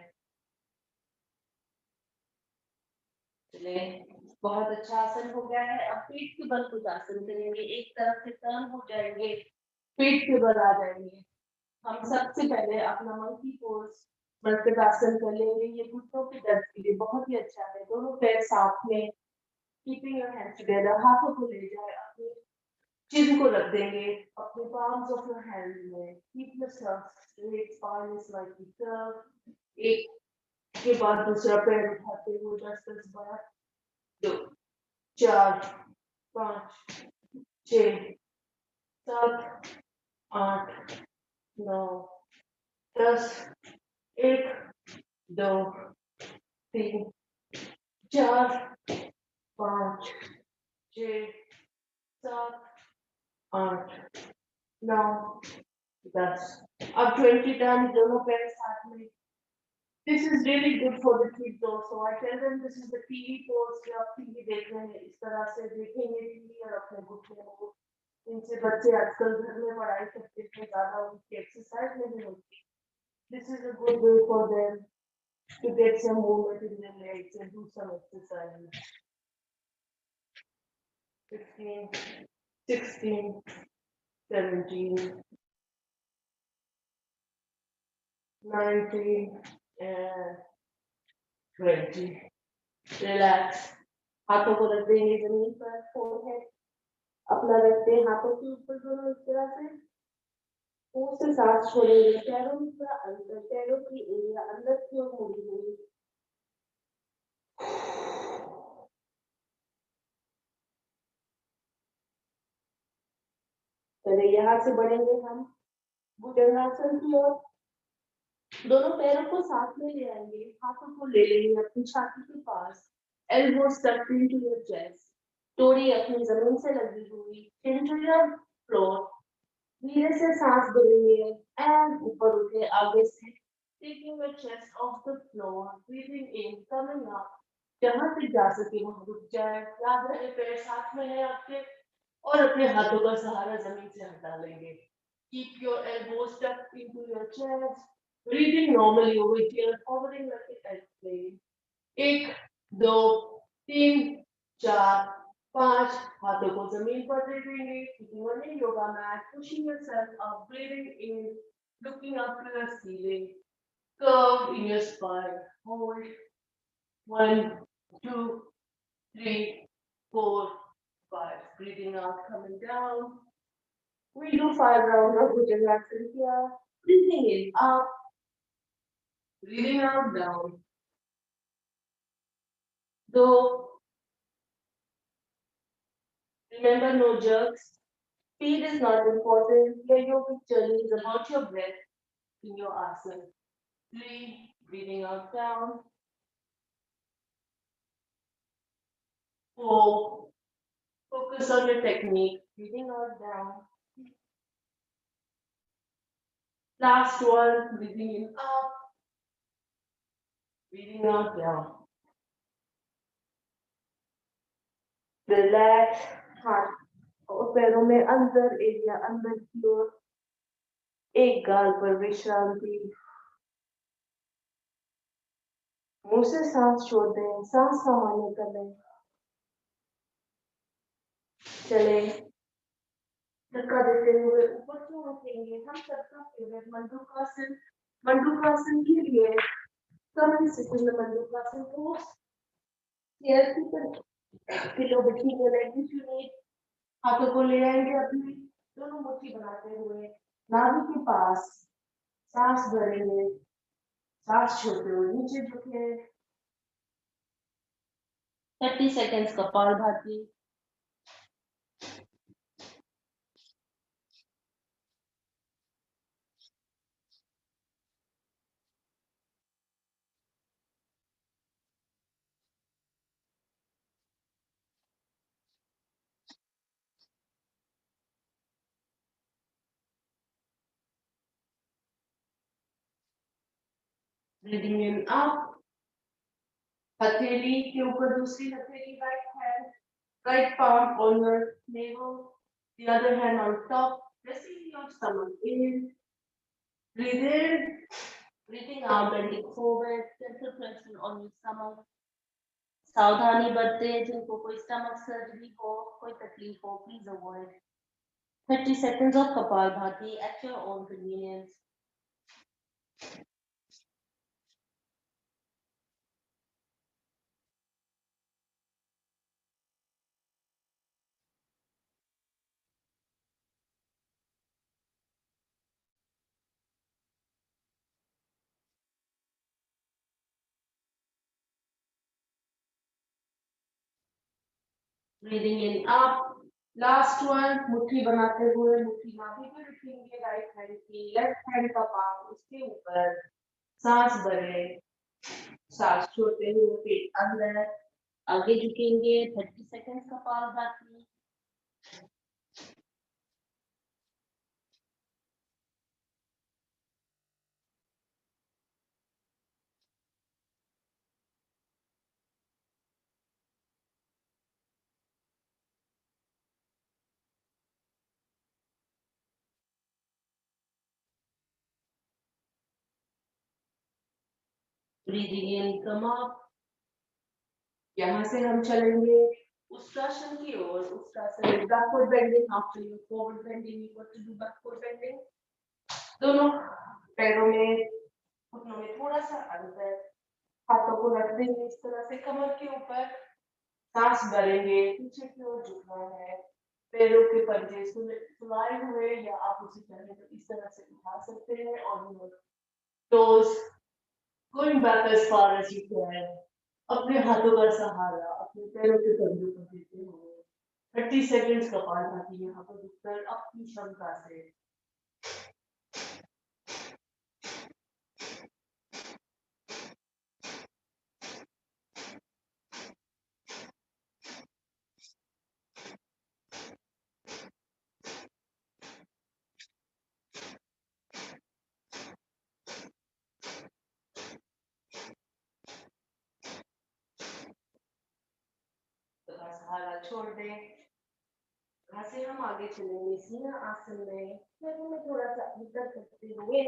चले, बहुत अच्छा आसन हो गया है। अब पीठ के बल कुछ आसन करेंगे, एक तरफ से टर्न हो जाएंगे, पीठ के बल आ जाएंगे। हम सबसे पहले अपना मंकी पोज मर्कट आसन कर लेंगे। ये घुटनों के दर्द के लिए बहुत ही अच्छा है। दोनों पैर साथ में, कीपिंग योर हैंड्स टुगेदर। हाथों को ले जाए, अपने चिन को रख देंगे अपने palms of your hand में। Keep yourself straight, spine is slightly curved. एक के बाद दूसरा पैर उठाते हुए 10 बार। 2, 4, 5, 6, 7, 8, 9, 10। 1, 2, 3, 4, 5, 6, 7, 8, 9, 10। अब 20 टाइम दोनों पैर साथ में। This is really good for the kids also. I tell them this is the TV pose जो आप टीवी देख रहे हैं, इस तरह से देखेंगे टीवी और अपने घुटनों को। इनसे बच्चे आजकल घर में पढ़ाई करते हैं, ज़्यादा उनकी एक्सरसाइज नहीं होती। This is a good way for them to get some movement in their legs and do some exercise. 15, 16, 17, 19 and 20. Relax. हाथों को रख देंगे जमीन पर, फोरहेड अपना रखते हैं हाथों के ऊपर दोनों इस तरह से। मुंह से सांस छोड़ेंगे, पैरों में थोड़ा अंतर, पैरों की एरिया अंदर की ओर मुड़ी हुई। पहले यहाँ से बढ़ेंगे हम भुजंगासन की ओर। दोनों पैरों को साथ में ले आएंगे, हाथों को ले लेंगे अपनी छाती के पास। Elbows tucked into your chest. Todi अपनी जमीन से लगी हुई, chin to your floor. धीरे से सांस भरेंगे एंड ऊपर उठे आगे से, taking your chest off the floor, breathing in, coming up. जहाँ तक जा सके वहाँ रुक जाए, याद रहे पैर साथ में है आपके और अपने हाथों का सहारा जमीन से हटा लेंगे. Keep your elbows tucked into your chest, breathing normally over here, hovering like an airplane. एक, दो, तीन, चार, पाँच, हाथों को जमीन पर रखेंगे, keeping on your yoga mat, pushing yourself up, breathing in, looking up to the ceiling, curve in your spine, hold, 1, 2, 3, 4, 5, breathing out, coming down. We do 5 rounds of Bhujangasana here, breathing in, up, breathing out, down. Though, remember no jerks. Speed is not important. Your yogic journey is about your breath in your asana. 3, breathing out down. 4, focus on your technique, breathing out down. Last one, breathing in up, breathing out down. Relax, हाथ और पैरों में अंदर area अंदर की ओर, एक गाल पर विश्रांति, मुंह से सांस छोड़ दें, सांस सामान्य कर लें. चले धक्का देते हुए ऊपर की ओर उठेंगे. हम सबका फेवरेट मंडूकासन. मंडूकासन के लिए कम सिटिंग मंडूकासन को चेयर की तरह पिलो बिठी को लेंगे. हाथों को ले आएंगे अपने दोनों मुट्ठी बनाते हुए नाभि के पास, सांस भरेंगे, सांस छोड़ते हुए नीचे झुके. 30 seconds kapalbhati. Breathing in up. हथेली के ऊपर दूसरी हथेली, right hand, right palm on your navel, the other hand on top, pressing your stomach in. Breathe in, breathing out, bending forward, gentle pressure on your stomach. सावधानी बरते, जिनको कोई stomach surgery हो, कोई तकलीफ हो, please avoid. 30 seconds of Kapalbhati at your own convenience. Breathing in up. Last one, मुट्ठी बनाते हुए मुट्ठी नाभि पे रखेंगे, राइट हैंड की, लेफ्ट हैंड का पाम उसके ऊपर, सांस भरे, सांस छोड़ते हुए पेट अंदर, आगे झुकेंगे. 30 seconds kapalbhati. Breathing in, come up. यहाँ से हम चलेंगे उत्तरासन की ओर. Uttarasana, backward bending. After you forward bending, you got to do backward bending. दोनों पैरों में, घुटनों में थोड़ा सा अंतर, हाथों को रख देंगे इस तरह से कमर के ऊपर. सांस भरेंगे, पीछे की ओर झुकना है, पैरों के पंजे सुलाए हुए, या आप उसी तरह तो इस तरह से उठा सकते हैं. और toes going back as far as you can. अपने हाथों का सहारा अपने पैरों के पंजों पर देते हुए 30 seconds कपालभाति यहाँ पर रुककर अपनी क्षमता से. छोड़ दें। यहाँ से हम आगे चलेंगे सीना आसन में। पैरों में थोड़ा सा अंतर करते हुए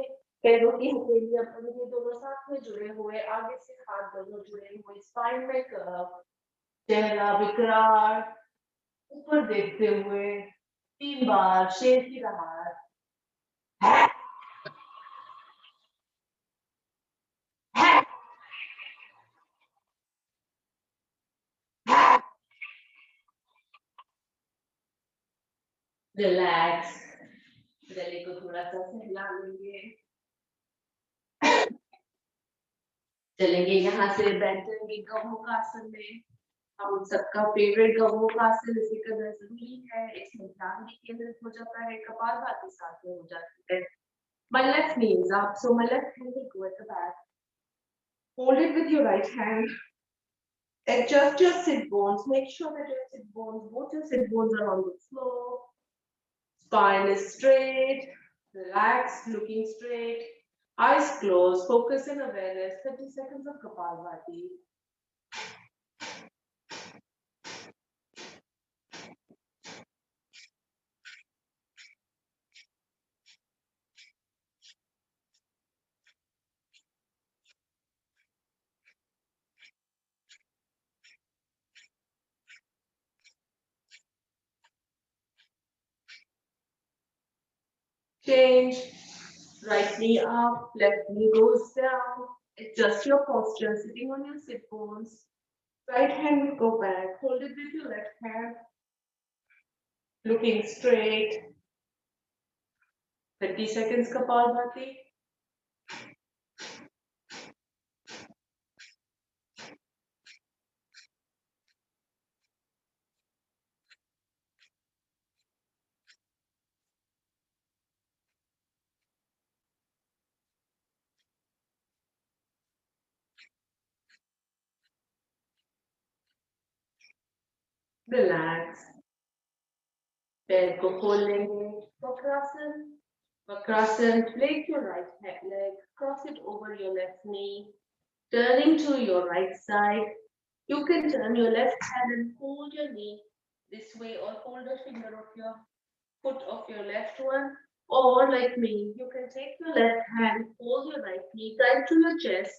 पैरों की हथेली अपन ये दोनों साथ में जुड़े हुए, आगे से हाथ दोनों जुड़े हुए, स्पाइन में कर्व, चेहरा विकराल, ऊपर देखते हुए 3 बार शेर की दहाड़। रिलैक्स, गले को थोड़ा सा सहला लेंगे। चलेंगे यहाँ से बैठेंगे गौमुखासन में। हम सबका फेवरेट गौमुखासन इसी कदर जरूरी है, इसमें ध्यान भी केंद्रित हो जाता है, कपालभाति साथ में हो जाती है। My left knee is up, so my left hand will go at the back. Hold it with your right hand. Adjust your sit bones. Make sure that your sit bones, both your sit bones are on the floor. Spine is straight, relaxed, looking straight. Eyes closed, focus and awareness. 30 seconds of Kapalbhati. Change. Right knee up, left knee goes down. Adjust your posture, sitting on your sit bones. Right hand will go back. Hold it with your left hand. Looking straight. 30 seconds Kapalbhati. Relax. पैर को खोल लेंगे. Vakrasan. Vakrasan. Place your right leg. Cross it over your left knee. Turning to your right side. You can turn your left hand and hold your knee this way, or hold a finger of your foot of your left one. Or like me, you can take your left hand, hold your right knee tight to your chest.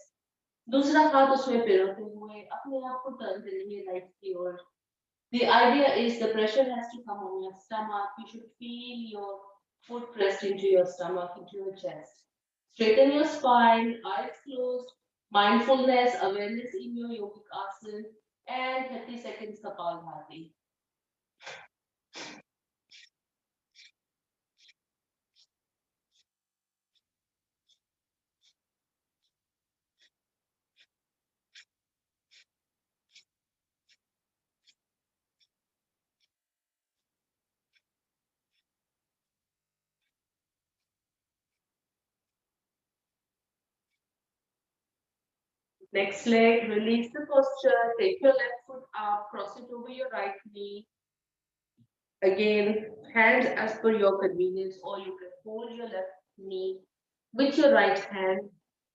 दूसरा हाथ उसमें फेरते हुए अपने आप को turn करेंगे right की ओर. The idea is the pressure has to come on your stomach. You should feel your foot pressed into your stomach, into your chest. Straighten your spine, eyes closed, mindfulness, awareness in your yogic asana, and 30 seconds Kapalbhati. Next leg, release the posture, take your left foot up, cross it over your right knee. Again, hands as per your convenience, or you can hold your left knee with your right hand.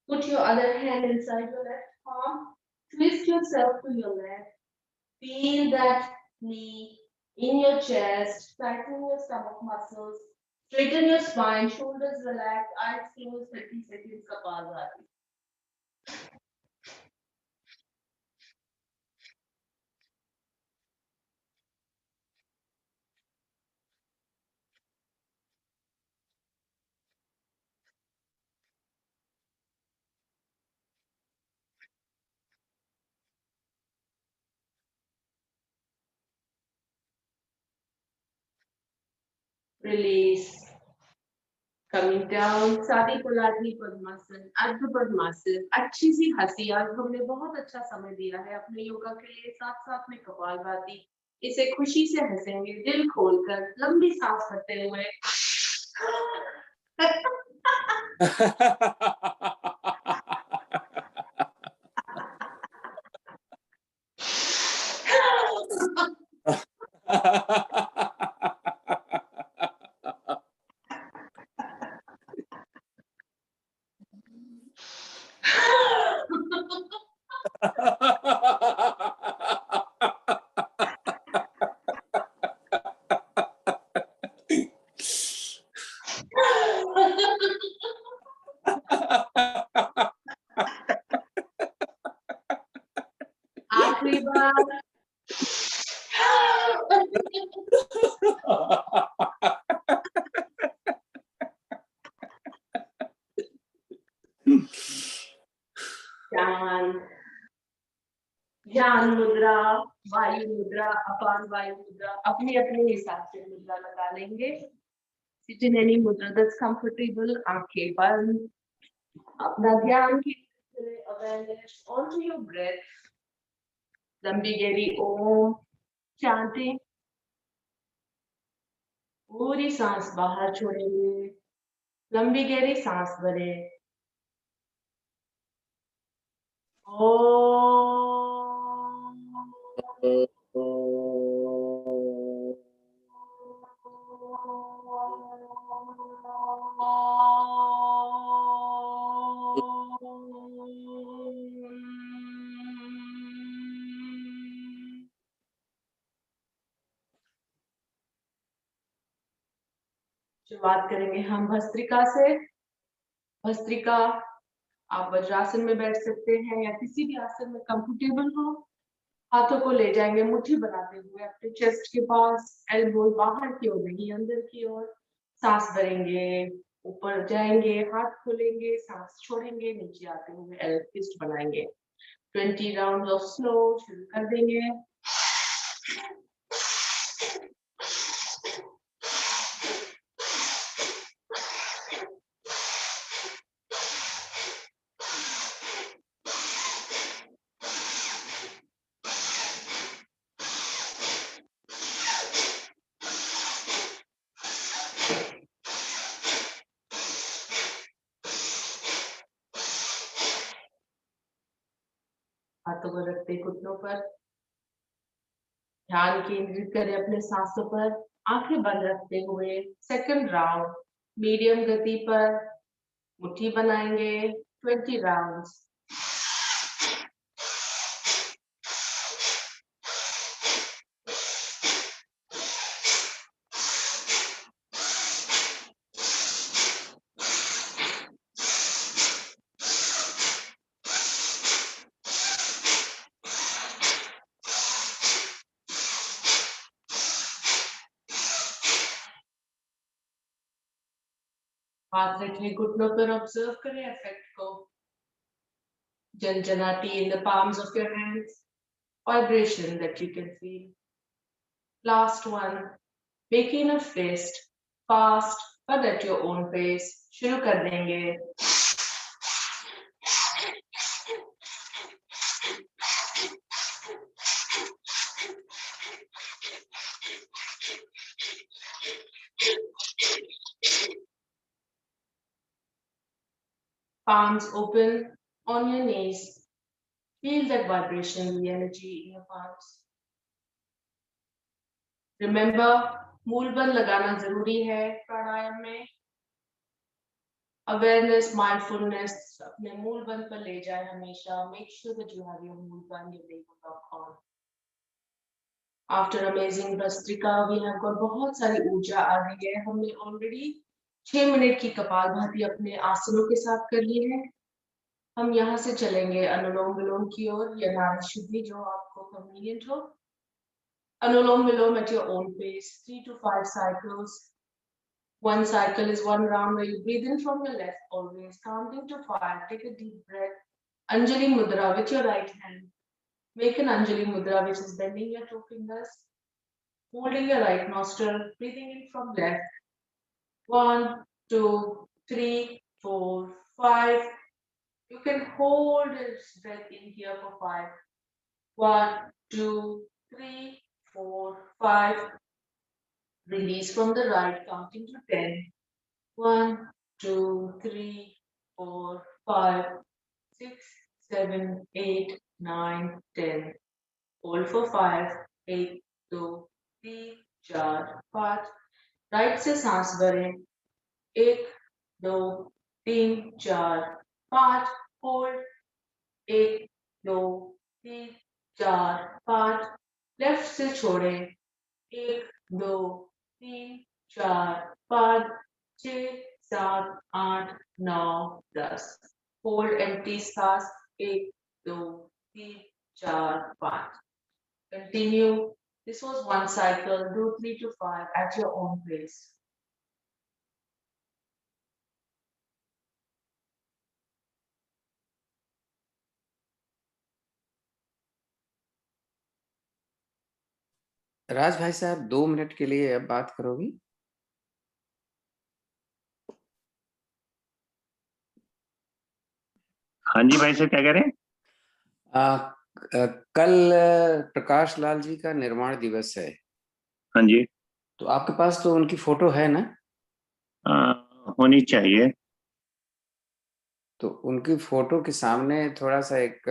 Put your other hand inside your left palm, twist yourself to your left. Feel that knee in your chest, tighten your stomach muscles, straighten your spine, shoulders relaxed, eyes closed, 30 seconds Kapalbhati. Release. Coming down, सादी कोलाग्नि पद्मासन, अर्ध पद्मासन, अच्छी सी हंसी. आज हमने बहुत अच्छा समय दिया है अपने योगा के लिए, साथ साथ में कपालभाति. इसे खुशी से हंसेंगे, दिल खोलकर, लंबी सांस भरते हुए. ज्ञान मुद्रा, वायु मुद्रा, अपान वायु मुद्रा, अपने अपने हिसाब से मुद्रा लगा लेंगे। Sit in any mudra that's comfortable. आंखें बंद, अपना ध्यान कीजिए awareness on to your breath. लंबी गहरी ओम चांटिंग, पूरी सांस बाहर छोड़ेंगे, लंबी गहरी सांस भरे। शुरुआत करेंगे हम भस्त्रिका से। भस्त्रिका आप वज्रासन में बैठ सकते हैं या किसी भी आसन में कंफर्टेबल हो। हाथों को ले जाएंगे मुट्ठी बनाते हुए अपने चेस्ट के पास, एल्बो बाहर की ओर नहीं अंदर की ओर। सांस भरेंगे, ऊपर जाएंगे, हाथ खोलेंगे, सांस छोड़ेंगे, नीचे आते हुए एल फिस्ट बनाएंगे। 20 राउंड ऑफ स्लो शुरू कर देंगे। हाथों को रखते घुटनों पर, ध्यान केंद्रित करें अपने सांसों पर, आंखें बंद रखते हुए। सेकंड राउंड मीडियम गति पर मुट्ठी बनाएंगे। 20 राउंड्स। हाथ रखें घुटनों पर, ऑब्जर्व करें इफेक्ट को। Janjanati in the palms of your hands, vibration that you can feel. Last one, making a fist, fast but at your own pace. शुरू कर देंगे। Palms open on your knees. Feel that vibration, the energy in your palms. Remember, मूलबंध लगाना जरूरी है प्राणायाम में। Awareness, mindfulness, अपने मूलबंध पर ले जाए हमेशा। Make sure that you have your मूलबंध, your label lock on. After amazing bhastrika, we have got बहुत सारी ऊर्जा आ गई है। हमने already 6 मिनट की कपालभाति अपने आसनों के साथ कर ली है। हम यहाँ से चलेंगे अनुलोम विलोम की ओर, या नाड़ी शुद्धि, जो आपको कन्वीनियंट हो। अनुलोम विलोम at your own pace, 3 to 5 cycles. One cycle is 1 round where you breathe in from your left, always counting to 5. Take a deep breath. Anjali Mudra with your right hand. Make an Anjali Mudra, which is bending your two fingers, holding your right nostril, breathing in from left. 1, 2, 3, 4, 5. You can hold this breath in here for 5. 1, 2, 3, 4, 5. Release from the right, counting to 10. 1, 2, 3, 4, 5, 6, 7, 8, 9, 10. Hold for 5, 1, 2, 3, 4, 5. Right से सांस भरें। 1, 2, 3, 4, 5. Hold. 1, 2, 3, 4, 5. Left से छोड़ें। 1, 2, 3, 4, 5, 6, 7, 8, 9, 10. Hold empty सांस। 1, 2, 3, 4, 5. Continue. This was one cycle. Do 3 to 5 at your own pace. राज भाई साहब 2 minute के लिए अब बात करोगी? हाँ जी भाई साहब, क्या कह रहे हैं? कल प्रकाश लाल जी का निर्वाण दिवस है। हाँ जी। तो आपके पास तो उनकी फोटो है ना? होनी चाहिए। तो उनकी फोटो के सामने थोड़ा सा एक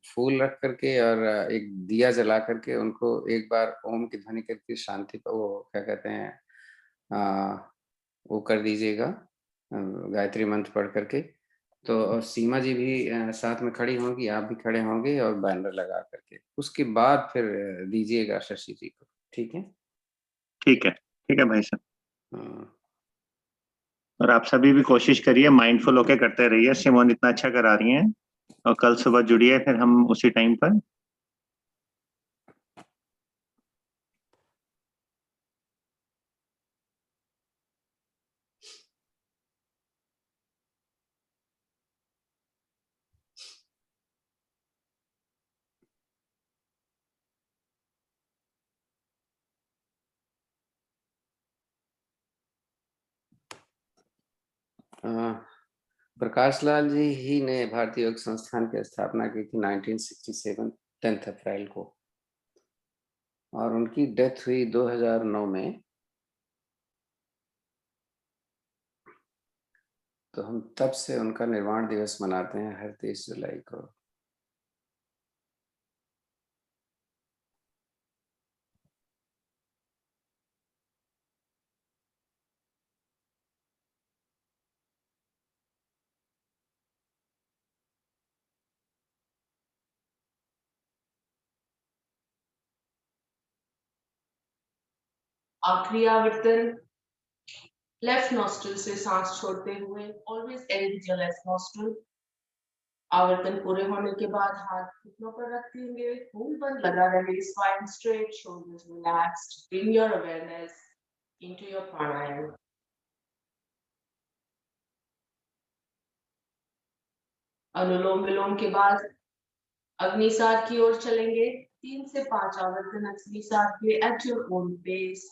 फूल रख करके और एक दिया जला करके उनको एक बार ओम की ध्वनि करके शांति पर वो क्या कहते हैं वो कर दीजिएगा, गायत्री मंत्र पढ़ करके। तो और सीमा जी भी साथ में खड़ी होंगी, आप भी खड़े होंगे और बैनर लगा करके उसके बाद फिर दीजिएगा शशि जी को, ठीक है? ठीक है भाई साहब। हाँ। और आप सभी भी कोशिश करिए, माइंडफुल होके करते रहिए। सिमोन इतना अच्छा करा रही हैं, और कल सुबह जुड़िए फिर हम उसी टाइम पर। प्रकाश लाल जी ही ने भारतीय योग संस्थान की स्थापना की थी 1967 10 अप्रैल को, और उनकी डेथ हुई 2009 में। तो हम तब से उनका निर्वाण दिवस मनाते हैं हर 23 जुलाई को। आखिरी आवर्तन लेफ्ट नॉस्ट्रिल से सांस छोड़ते हुए, always and with your left nostril. आवर्तन पूरे होने के बाद हाथ घुटनों पर रख देंगे, मुंह बंद लगा रहे, spine straight, shoulders relaxed, bring your awareness into your pranayama. Anulom vilom के बाद अग्निसार की ओर चलेंगे। 3 से 5 आवर्तन अग्निसार के at your own pace.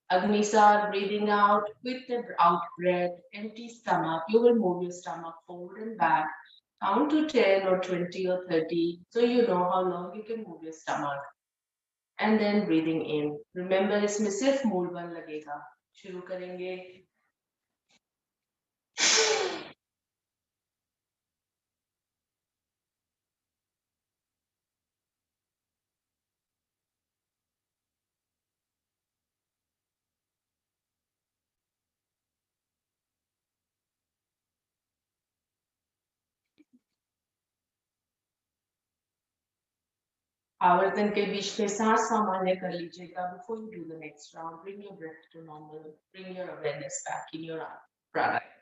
Agnisar, breathing out with the out breath, empty stomach. You will move your stomach forward and back. Count to 10 or 20 or 30, so you know how long you can move your stomach. And then breathing in. Remember, इसमें सिर्फ मूल बल लगेगा। शुरू करेंगे। आवर्तन के बीच में सांस सामान्य कर लीजिएगा। Before you do the next round, bring your breath to normal. Bring your awareness back in your pranayama.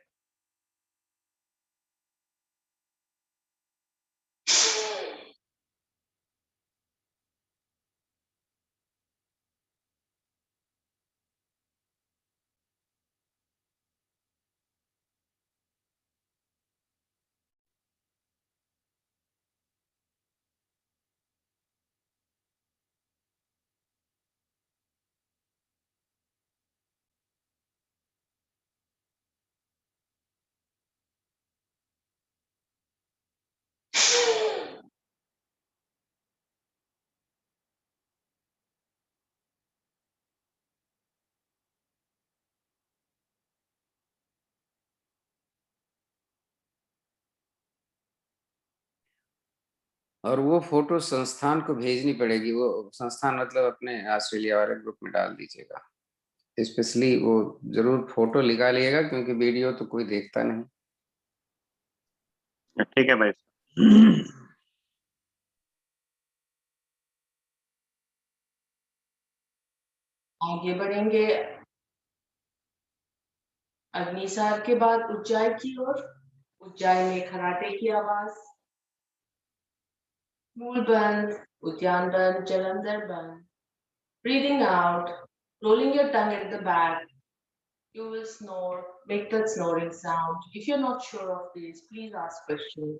और वो फोटो संस्थान को भेजनी पड़ेगी। वो संस्थान मतलब अपने ऑस्ट्रेलिया वाले ग्रुप में डाल दीजिएगा। स्पेशली वो जरूर फोटो निकालिएगा, क्योंकि वीडियो तो कोई देखता नहीं। ठीक है भाई। आगे बढ़ेंगे। अग्निसार के बाद उज्जाई की ओर। उज्जाई में खराटे की आवाज। मूल बंद, उद्यान बंद, जलंधर बंद। Breathing out, rolling your tongue at the back. You will snore, make that snoring sound. If you're not sure of this, please ask questions.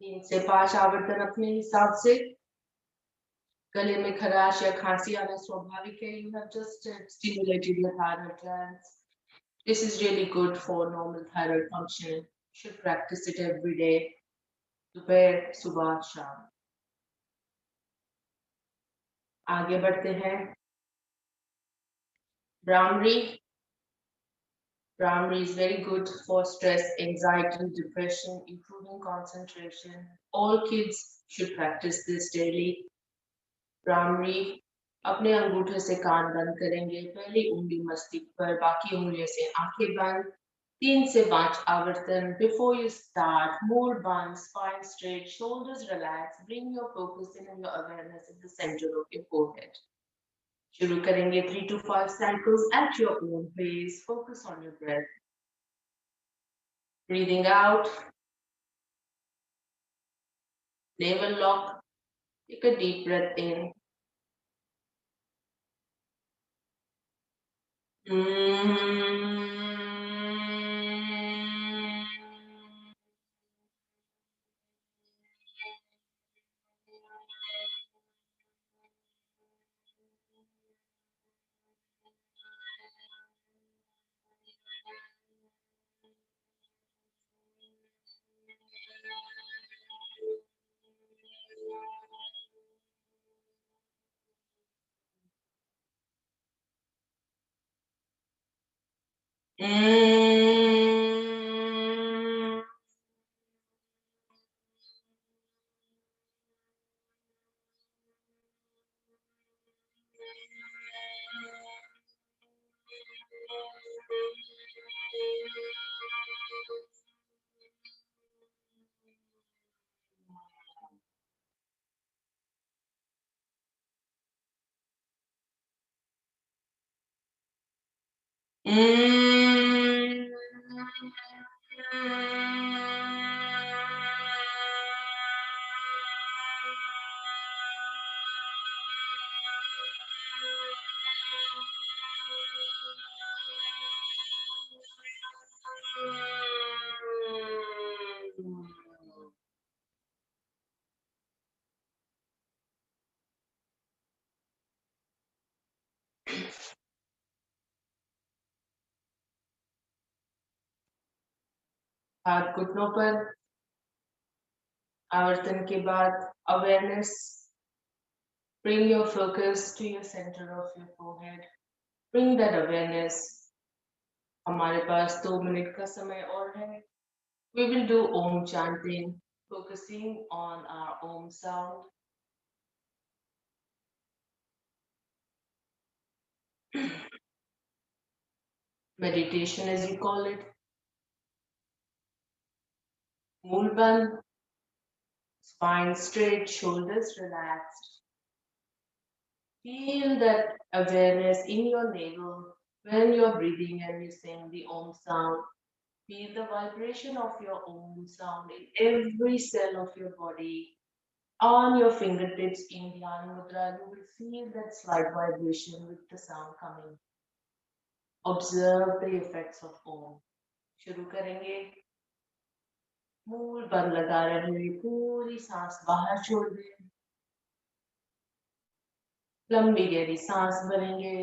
3 से 5 आवर्तन अपने हिसाब से। गले में खराश या खांसी आना स्वाभाविक है। You have just stimulated your thyroid glands. This is really good for normal thyroid function. Should practice it every day. दोपहर, सुबह, शाम। आगे बढ़ते हैं। Brahmari. Brahmari is very good for stress, anxiety, depression, improving concentration. All kids should practice this daily. Brahmari. अपने अंगूठे से कान बंद करेंगे, पहली उंगली मस्तिष्क पर, बाकी उंगलियों से आंखें बंद। 3 से 5 आवर्तन। Before you start, more bun, spine straight, shoulders relaxed. Bring your focus in and your awareness at the center of your forehead. शुरू करेंगे 3 to 5 cycles at your own pace. Focus on your breath. Breathing out. Navel lock. Take a deep breath in. हाथ घुटनों पर। आवर्तन के बाद awareness. Bring your focus to your center of your forehead. Bring that awareness. हमारे पास 2 minute का समय और है। We will do Om chanting, focusing on our Om sound. Meditation, as you call it. Mool band, spine straight, shoulders relaxed. Feel that awareness in your navel when you're breathing and you sing the Om sound. Feel the vibration of your Om sound in every cell of your body. On your fingertips in Dhyan Mudra, you will feel that slight vibration with the sound coming. Observe the effects of Om. शुरू करेंगे। मूल बंद लगा रहे, पूरी सांस बाहर छोड़ दें। लंबी गहरी सांस भरेंगे।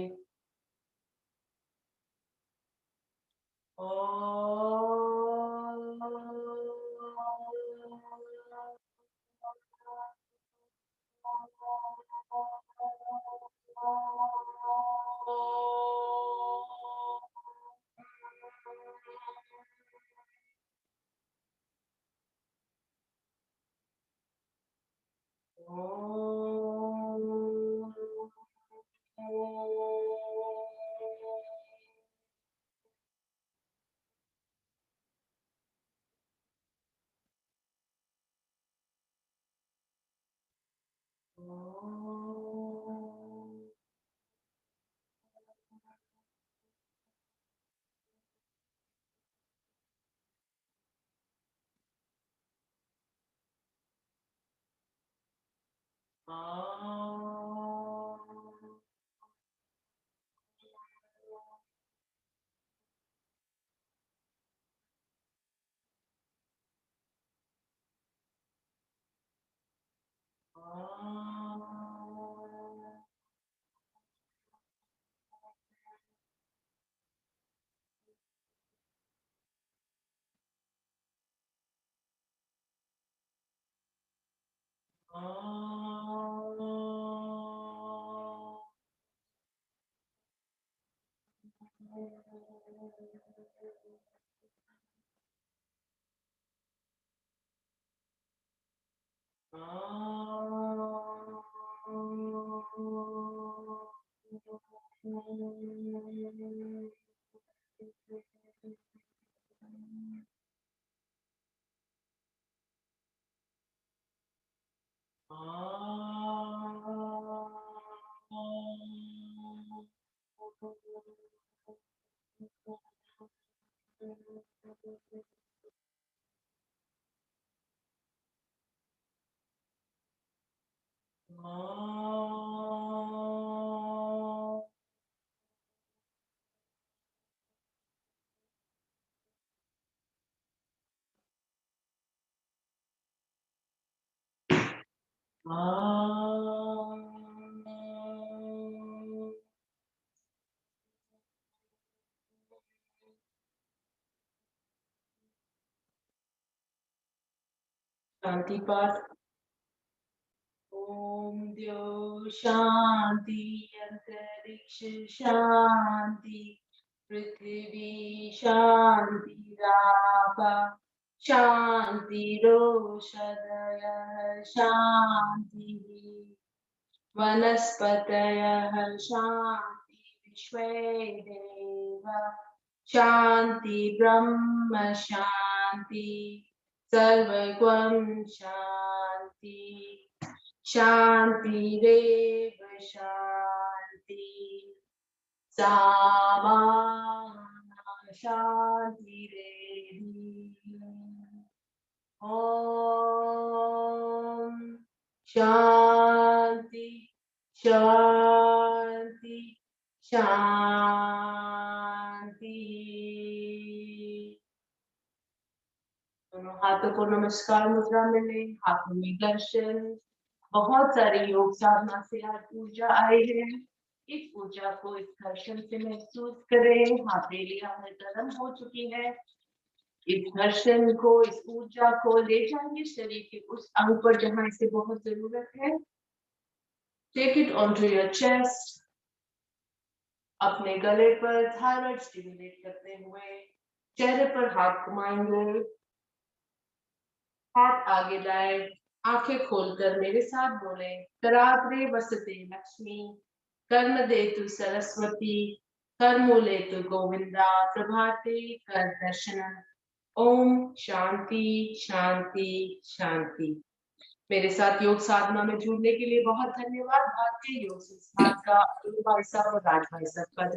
शांति पाठ। ओम द्यो शांति, अंतरिक्ष शांति, पृथ्वी शांति, रापा शांतिरोषधयः शांति, वनस्पतयः शांति, विश्वे देवा शांति, ब्रह्म शांति, सर्वगं शांति, शांतिरेव शांति, सामा शांतिरेधि। ओम शांति शांति शांति। दोनों हाथों को नमस्कार मुद्रा में लें, हाथों में दर्शन। बहुत सारी योग साधना से आज ऊर्जा आई है। इस ऊर्जा को इस घर्षण से महसूस करें। हथेलियां में गर्म हो चुकी है। इस घर्षण को, इस ऊर्जा को ले जाएंगे शरीर के उस अंग पर जहां इसे बहुत जरूरत है। Take it on to your chest. अपने गले पर थायराइड स्टिमुलेट करते हुए चेहरे पर हाथ घुमाएंगे। हाथ आगे लाए, आंखें खोलकर मेरे साथ बोले, कराग्रे वसते लक्ष्मी, कर्णदेतु सरस्वती, कर्मूलेतु गोविंदा, प्रभाते कर दर्शनम। ओम शांति शांति शांति। मेरे साथ योग साधना में जुड़ने के लिए बहुत धन्यवाद। भारतीय योग संस्थान का अरुण भाई साहब और राज भाई साहब का